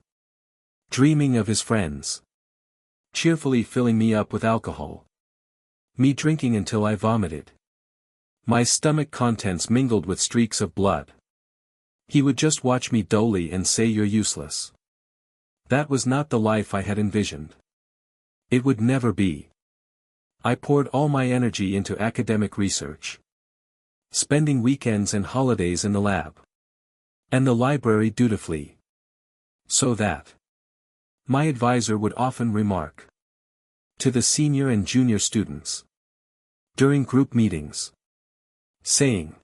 Dreaming of his friends. Cheerfully filling me up with alcohol. Me drinking until I vomited. My stomach contents mingled with streaks of blood. He would just watch me dully and say you're useless. That was not the life I had envisioned. It would never be. I poured all my energy into academic research. Spending weekends and holidays in the lab. And the library dutifully. So that. My advisor would often remark. To the senior and junior students. During group meetings. Saying.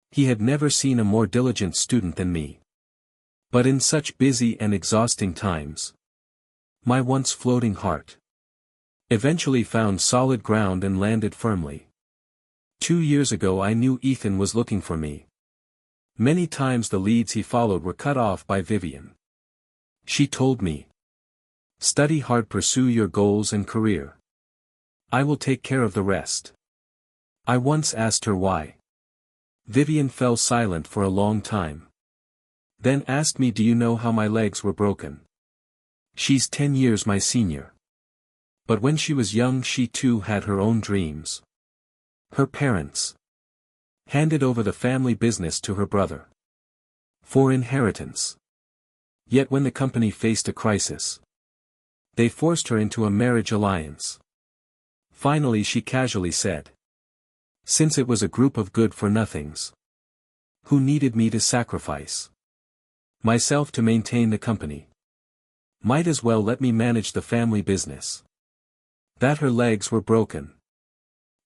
He had never seen a more diligent student than me. But in such busy and exhausting times. My once floating heart. Eventually found solid ground and landed firmly. 2 years ago I knew Ethan was looking for me. Many times the leads he followed were cut off by Vivian. She told me. Study hard, pursue your goals and career. I will take care of the rest. I once asked her why. Vivian fell silent for a long time. Then asked me, do you know how my legs were broken? She's 10 years my senior. But when she was young she too had her own dreams. Her parents handed over the family business to her brother. For inheritance. Yet when the company faced a crisis. They forced her into a marriage alliance. Finally she casually said. Since it was a group of good-for-nothings. Who needed me to sacrifice myself to maintain the company. Might as well let me manage the family business. That her legs were broken.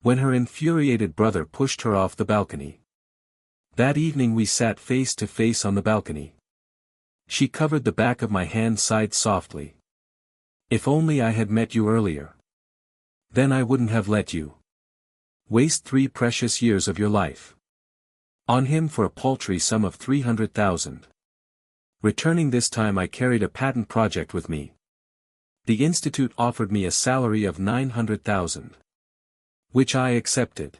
When her infuriated brother pushed her off the balcony. That evening we sat face to face on the balcony. She covered the back of my hand, sighed softly. If only I had met you earlier. Then I wouldn't have let you waste 3 precious years of your life on him for a paltry sum of 300,000. Returning this time I carried a patent project with me. The institute offered me a salary of 900,000. Which I accepted.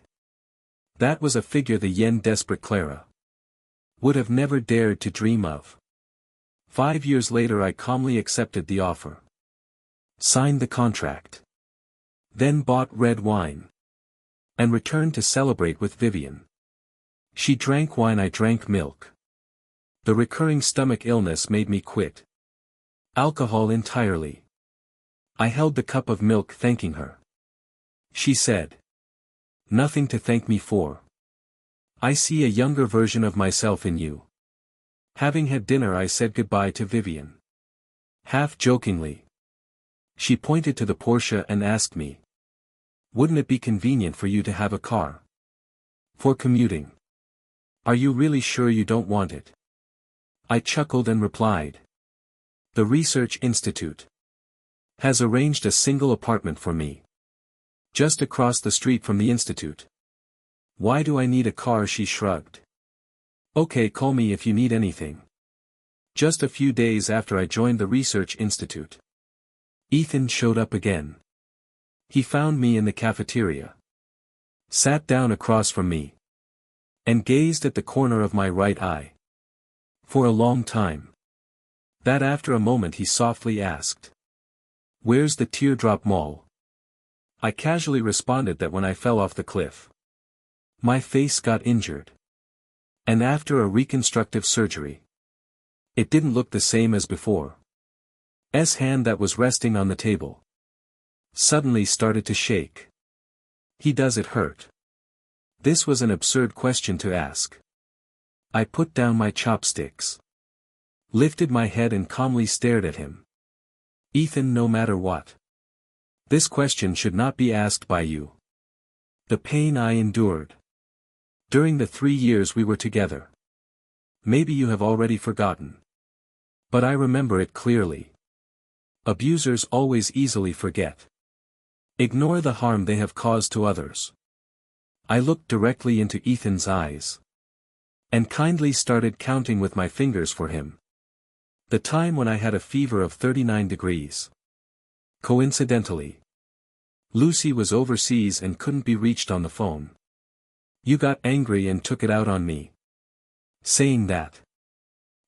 That was a figure the yen desperate Clara would have never dared to dream of. 5 years later I calmly accepted the offer. Signed the contract. Then bought red wine. and returned to celebrate with Vivian. She drank wine, I drank milk. The recurring stomach illness made me quit alcohol entirely. I held the cup of milk thanking her. She said, "Nothing to thank me for. I see a younger version of myself in you." Having had dinner, I said goodbye to Vivian. Half jokingly. She pointed to the Porsche and asked me, "Wouldn't it be convenient for you to have a car? For commuting? Are you really sure you don't want it?" I chuckled and replied, "The Research Institute has arranged a single apartment for me, just across the street from the institute. Why do I need a car?" She shrugged. "Okay, call me if you need anything." Just a few days after I joined the Research Institute, Ethan showed up again. He found me in the cafeteria, sat down across from me, and gazed at the corner of my right eye for a long time. That after a moment he softly asked, "Where's the Teardrop Mall?" I casually responded that when I fell off the cliff, my face got injured. And after a reconstructive surgery, it didn't look the same as before. S hand that was resting on the table suddenly started to shake. "Does it hurt?" This was an absurd question to ask. I put down my chopsticks, lifted my head and calmly stared at him. "Ethan, no matter what, this question should not be asked by you. The pain I endured during the 3 years we were together. Maybe you have already forgotten. But I remember it clearly. Abusers always easily forget. Ignore the harm they have caused to others." I looked directly into Ethan's eyes, and kindly started counting with my fingers for him the time when I had a fever of 39 degrees. Coincidentally, Lucy was overseas and couldn't be reached on the phone. "You got angry and took it out on me, saying that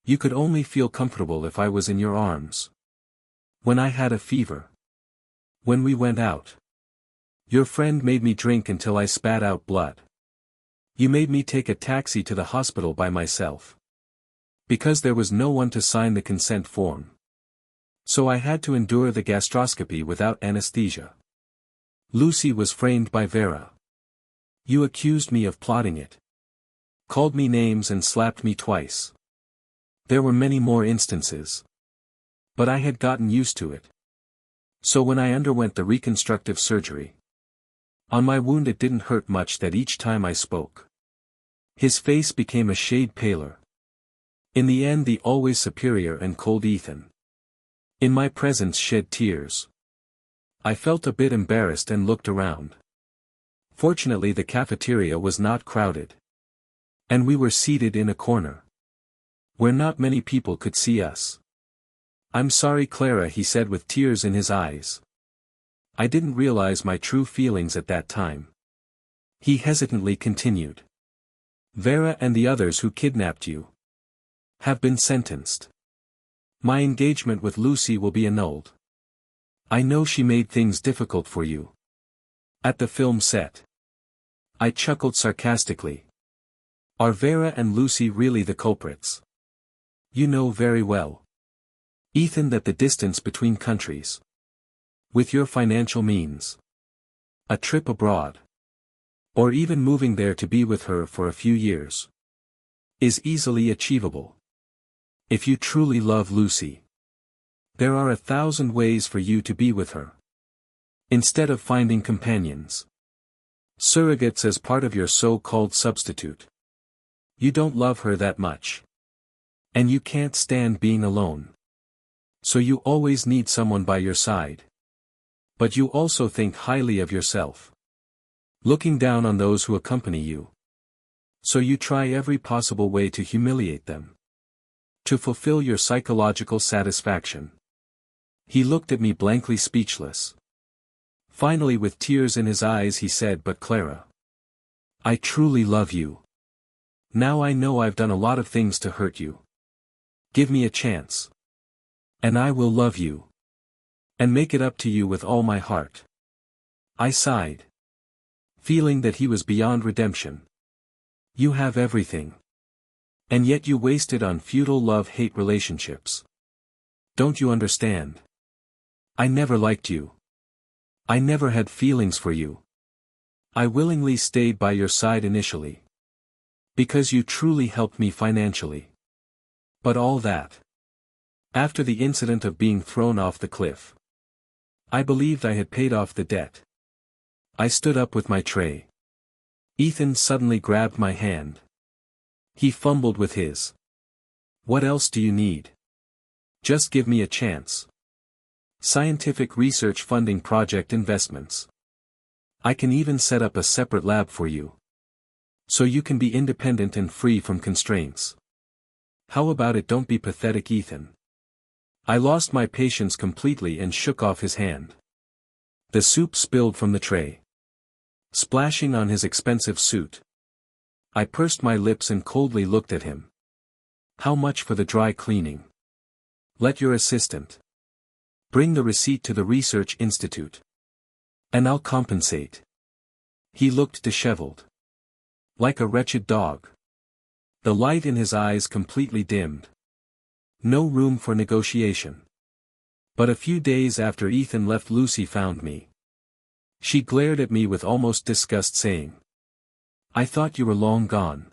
you could only feel comfortable if I was in your arms. When I had a fever. When we went out. Your friend made me drink until I spat out blood. You made me take a taxi to the hospital by myself, because there was no one to sign the consent form. So I had to endure the gastroscopy without anesthesia. Lucy was framed by Vera. You accused me of plotting it. Called me names and slapped me twice. There were many more instances. But I had gotten used to it. So when I underwent the reconstructive surgery, on my wound it didn't hurt much that each time I spoke, his face became a shade paler. In the end the always superior and cold Ethan, in my presence, shed tears. I felt a bit embarrassed and looked around. Fortunately the cafeteria was not crowded, and we were seated in a corner, where not many people could see us. "I'm sorry, Clara," he said with tears in his eyes. "I didn't realize my true feelings at that time." He hesitantly continued. "Vera and the others who kidnapped you have been sentenced. My engagement with Lucy will be annulled. I know she made things difficult for you at the film set." I chuckled sarcastically. "Are Vera and Lucy really the culprits? You know very well, Ethan, that the distance between countries, with your financial means, a trip abroad, or even moving there to be with her for a few years, is easily achievable. If you truly love Lucy, there are 1,000 ways for you to be with her. Instead of finding companions, surrogates as part of your so-called substitute. You don't love her that much. And you can't stand being alone. So you always need someone by your side. But you also think highly of yourself, looking down on those who accompany you. So you try every possible way to humiliate them, to fulfill your psychological satisfaction." He looked at me blankly, speechless. Finally, with tears in his eyes, he said, "But Clara, I truly love you. Now I know I've done a lot of things to hurt you. Give me a chance, and I will love you, and make it up to you with all my heart." I sighed. feeling that he was beyond redemption. You have everything. And yet you waste it on futile love-hate relationships. Don't you understand? I never liked you. I never had feelings for you. I willingly stayed by your side initially. Because you truly helped me financially. But all that. After the incident of being thrown off the cliff. I believed I had paid off the debt. I stood up with my tray. Ethan suddenly grabbed my hand. He fumbled with his. What else do you need? Just give me a chance. Scientific research funding project investments. I can even set up a separate lab for you. So you can be independent and free from constraints. How about it? Don't be pathetic, Ethan. I lost my patience completely and shook off his hand. The soup spilled from the tray, splashing on his expensive suit. I pursed my lips and coldly looked at him. How much for the dry cleaning? Let your assistant bring the receipt to the research institute. And I'll compensate. He looked disheveled. Like a wretched dog. The light in his eyes completely dimmed. No room for negotiation. But a few days after Ethan left, Lucy found me. She glared at me with almost disgust, saying, I thought you were long gone.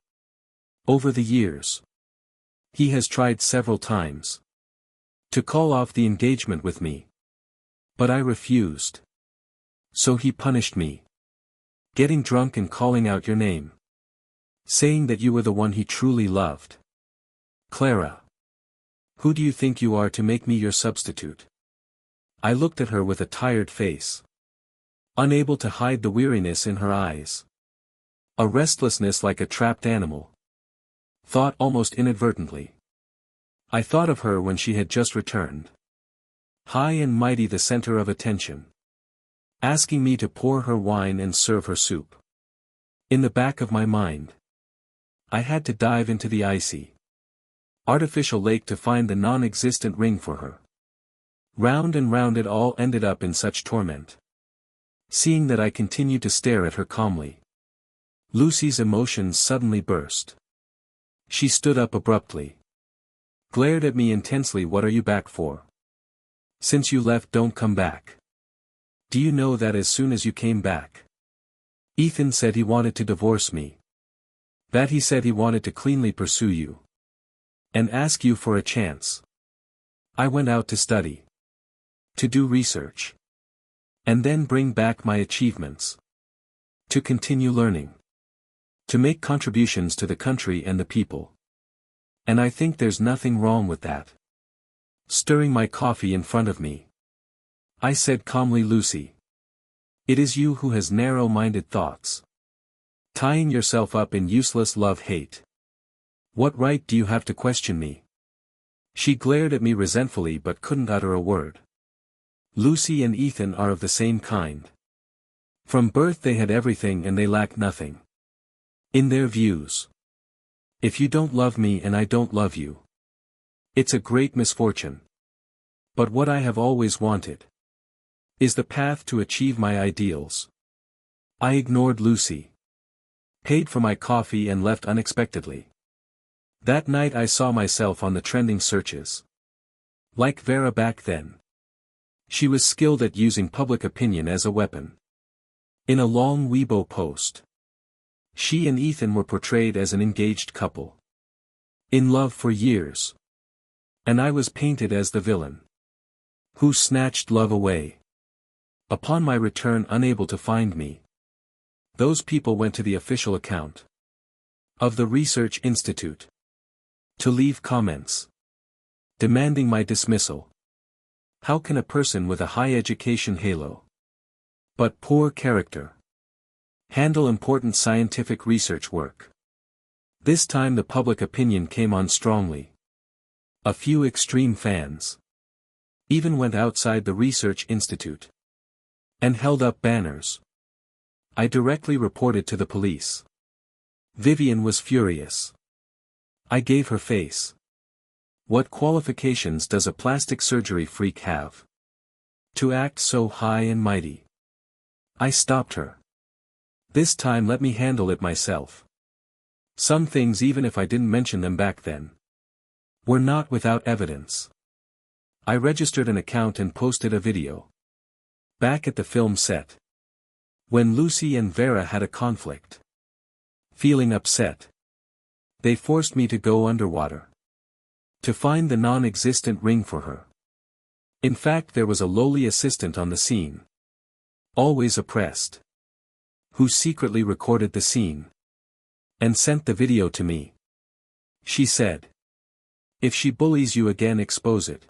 Over the years. He has tried several times to call off the engagement with me. But I refused. So he punished me. Getting drunk and calling out your name. Saying that you were the one he truly loved. Clara. Who do you think you are to make me your substitute? I looked at her with a tired face. Unable to hide the weariness in her eyes. A restlessness like a trapped animal. Thought almost inadvertently. I thought of her when she had just returned. High and mighty, the center of attention. Asking me to pour her wine and serve her soup. In the back of my mind, I had to dive into the icy, artificial lake to find the non-existent ring for her. Round and round it all ended up in such torment. Seeing that I continued to stare at her calmly. Lucy's emotions suddenly burst. She stood up abruptly. Glared at me intensely. What are you back for? Since you left, don't come back. Do you know that as soon as you came back, Ethan said he wanted to divorce me. That he said he wanted to cleanly pursue you. And ask you for a chance. I went out to study. To do research. And then bring back my achievements. To continue learning. To make contributions to the country and the people. And I think there's nothing wrong with that. Stirring my coffee in front of me, I said calmly, Lucy. It is you who has narrow-minded thoughts. Tying yourself up in useless love-hate. What right do you have to question me? She glared at me resentfully but couldn't utter a word. Lucy and Ethan are of the same kind. From birth they had everything and they lacked nothing. In their views. If you don't love me and I don't love you, it's a great misfortune. But what I have always wanted is the path to achieve my ideals. I ignored Lucy. Paid for my coffee and left unexpectedly. That night I saw myself on the trending searches. Like Vera back then. She was skilled at using public opinion as a weapon. In a long Weibo post, she and Ethan were portrayed as an engaged couple. In love for years. And I was painted as the villain. Who snatched love away. Upon my return, unable to find me, those people went to the official account of the Research Institute to leave comments demanding my dismissal. How can a person with a high education halo but poor character handle important scientific research work? This time the public opinion came on strongly. A few extreme fans even went outside the Research Institute and held up banners. I directly reported to the police. Vivian was furious. I gave her face. What qualifications does a plastic surgery freak have to act so high and mighty? I stopped her. This time let me handle it myself. Some things, even if I didn't mention them back then, were not without evidence. I registered an account and posted a video. Back at the film set, when Lucy and Vera had a conflict. Feeling upset, they forced me to go underwater to find the non-existent ring for her. In fact, there was a lowly assistant on the scene, always oppressed, who secretly recorded the scene and sent the video to me. She said, "If she bullies you again, expose it."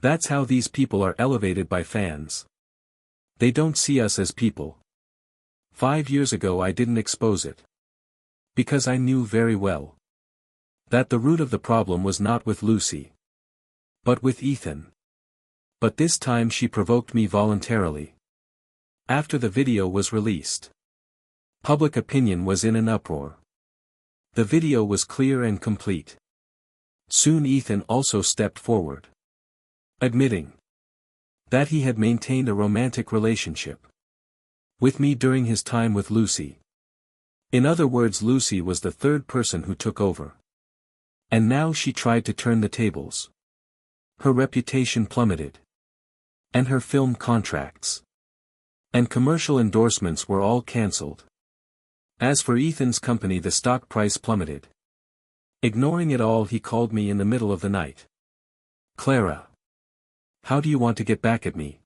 That's how these people are elevated by fans. They don't see us as people. 5 years ago I didn't expose it, because I knew very well that the root of the problem was not with Lucy, but with Ethan. But this time she provoked me voluntarily. After the video was released, public opinion was in an uproar. The video was clear and complete. Soon Ethan also stepped forward, admitting that he had maintained a romantic relationship with me during his time with Lucy. In other words, Lucy was the third person who took over. And now she tried to turn the tables. Her reputation plummeted. And her film contracts and commercial endorsements were all cancelled. As for Ethan's company, the stock price plummeted. Ignoring it all, he called me in the middle of the night. "Clara, how do you want to get back at me?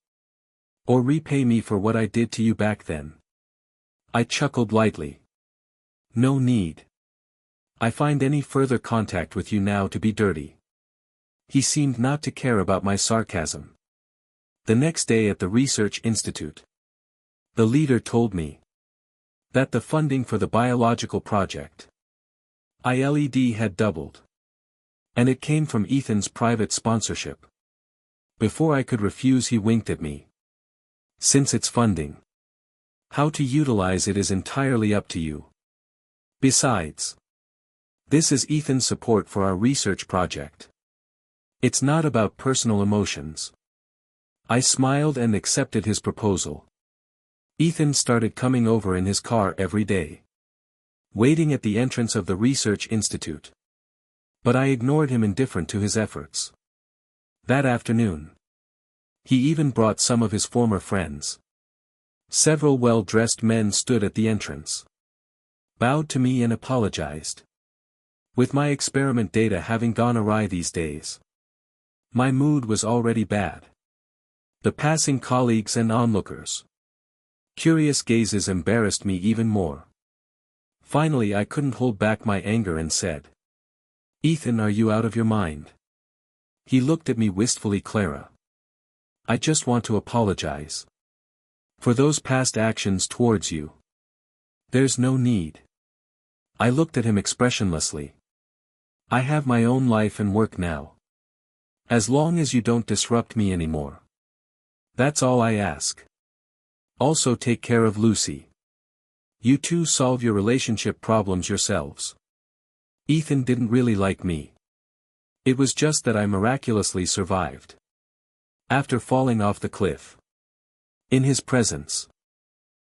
Or repay me for what I did to you back then?" I chuckled lightly. "No need. I find any further contact with you now to be dirty." He seemed not to care about my sarcasm. The next day at the Research Institute, the leader told me that the funding for the biological project ILED had doubled. And it came from Ethan's private sponsorship. Before I could refuse, he winked at me. "Since it's funding, how to utilize it is entirely up to you. Besides, this is Ethan's support for our research project. It's not about personal emotions." I smiled and accepted his proposal. Ethan started coming over in his car every day, waiting at the entrance of the Research Institute. But I ignored him, indifferent to his efforts. That afternoon, he even brought some of his former friends. Several well-dressed men stood at the entrance, bowed to me and apologized. With my experiment data having gone awry these days, my mood was already bad. The passing colleagues and onlookers' curious gazes embarrassed me even more. Finally I couldn't hold back my anger and said, "Ethan, are you out of your mind?" He looked at me wistfully. "Clara, I just want to apologize for those past actions towards you. There's no need." I looked at him expressionlessly. "I have my own life and work now. As long as you don't disrupt me anymore. That's all I ask. Also take care of Lucy. You two solve your relationship problems yourselves." Ethan didn't really like me. It was just that I miraculously survived after falling off the cliff in his presence.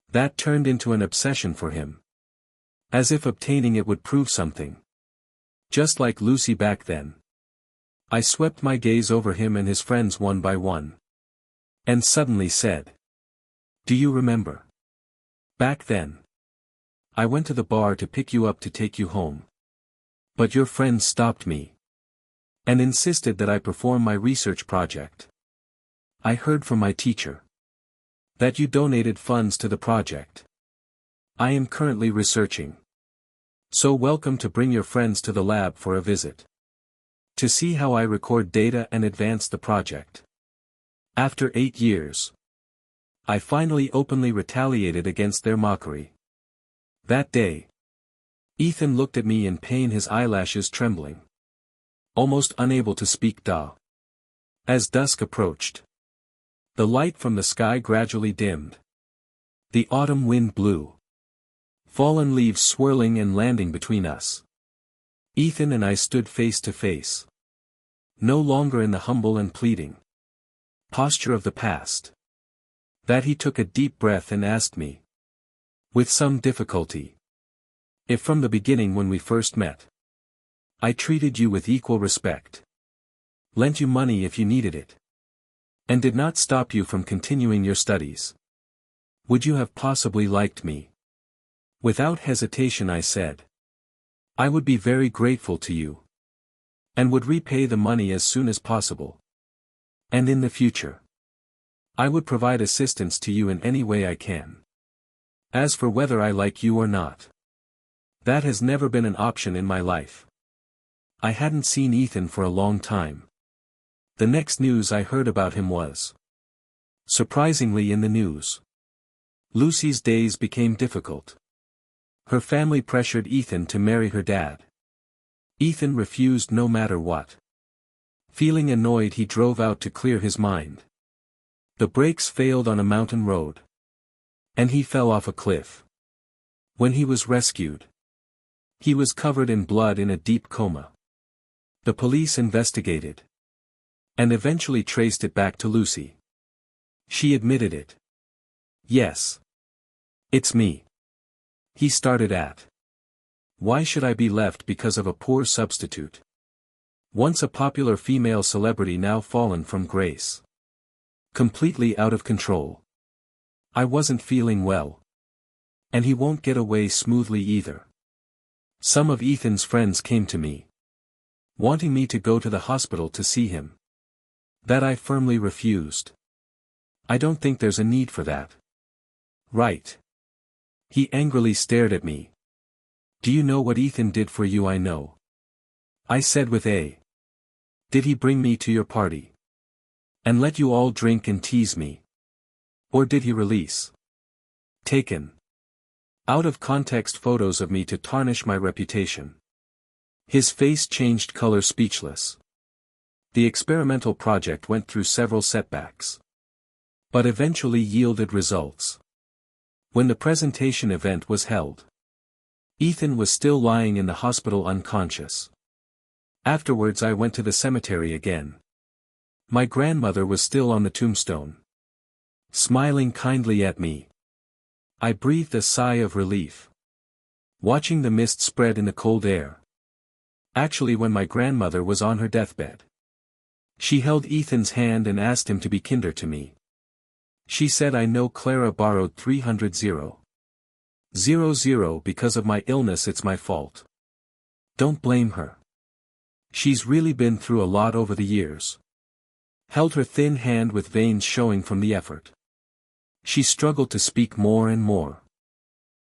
That turned into an obsession for him. As if obtaining it would prove something. Just like Lucy back then. I swept my gaze over him and his friends one by one. And suddenly said, "Do you remember? Back then, I went to the bar to pick you up to take you home. But your friends stopped me and insisted that I perform my research project. I heard from my teacher that you donated funds to the project. I am currently researching. So welcome to bring your friends to the lab for a visit. To see how I record data and advance the project." After 8 years, I finally openly retaliated against their mockery. That day, Ethan looked at me in pain, his eyelashes trembling. Almost unable to speak. As dusk approached, the light from the sky gradually dimmed. The autumn wind blew. Fallen leaves swirling and landing between us. Ethan and I stood face to face. No longer in the humble and pleading posture of the past. That he took a deep breath and asked me, With some difficulty. If from the beginning when we first met, I treated you with equal respect, lent you money if you needed it, and did not stop you from continuing your studies, would you have possibly liked me? Without hesitation I said, I would be very grateful to you, and would repay the money as soon as possible. And in the future, I would provide assistance to you in any way I can. As for whether I like you or not, that has never been an option in my life. I hadn't seen Ethan for a long time. The next news I heard about him was, surprisingly, in the news. Lucy's days became difficult. Her family pressured Ethan to marry her dad. Ethan refused no matter what. Feeling annoyed, he drove out to clear his mind. The brakes failed on a mountain road, and he fell off a cliff. When he was rescued, he was covered in blood in a deep coma. The police investigated, and eventually traced it back to Lucy. She admitted it. Yes. It's me. He started at. Why should I be left because of a poor substitute? Once a popular female celebrity, now fallen from grace. Completely out of control. I wasn't feeling well. And he won't get away smoothly either. Some of Ethan's friends came to me, wanting me to go to the hospital to see him. That I firmly refused. I don't think there's a need for that. Right. He angrily stared at me. Do you know what Ethan did for you? I know. I said with a. Did he bring me to your party? And let you all drink and tease me? Or did he release? Taken. Out of context photos of me to tarnish my reputation? His face changed color, speechless. The experimental project went through several setbacks, but eventually yielded results. When the presentation event was held, Ethan was still lying in the hospital unconscious. Afterwards I went to the cemetery again. My grandmother was still on the tombstone, smiling kindly at me. I breathed a sigh of relief, watching the mist spread in the cold air. Actually, when my grandmother was on her deathbed, she held Ethan's hand and asked him to be kinder to me. She said, I know Clara borrowed 300,000 because of my illness. It's my fault. Don't blame her. She's really been through a lot over the years. Held her thin hand with veins showing from the effort. She struggled to speak more and more.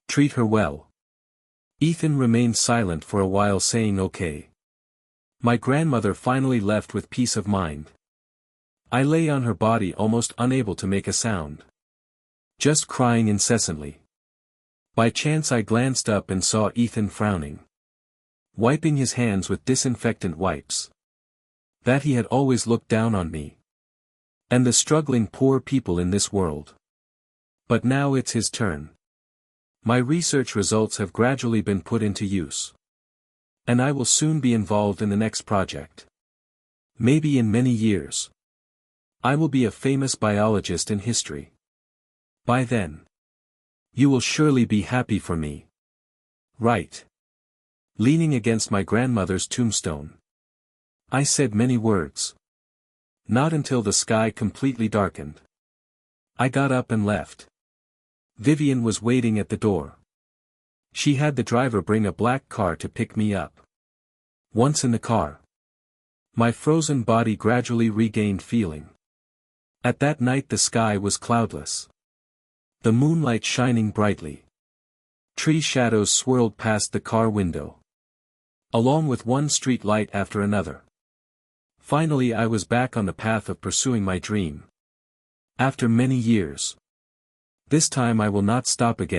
Treat her well. Ethan remained silent for a while, saying okay. My grandmother finally left with peace of mind. I lay on her body almost unable to make a sound, just crying incessantly. By chance I glanced up and saw Ethan frowning, wiping his hands with disinfectant wipes. That he had always looked down on me and the struggling poor people in this world. But now it's his turn. My research results have gradually been put into use, and I will soon be involved in the next project. Maybe in many years, I will be a famous biologist in history. By then, you will surely be happy for me. Right. Leaning against my grandmother's tombstone, I said many words. Not until the sky completely darkened. I got up and left. Vivian was waiting at the door. She had the driver bring a black car to pick me up. Once in the car, my frozen body gradually regained feeling. At that night the sky was cloudless, the moonlight shining brightly. Tree shadows swirled past the car window, along with one street light after another. Finally I was back on the path of pursuing my dream. After many years. This time I will not stop again.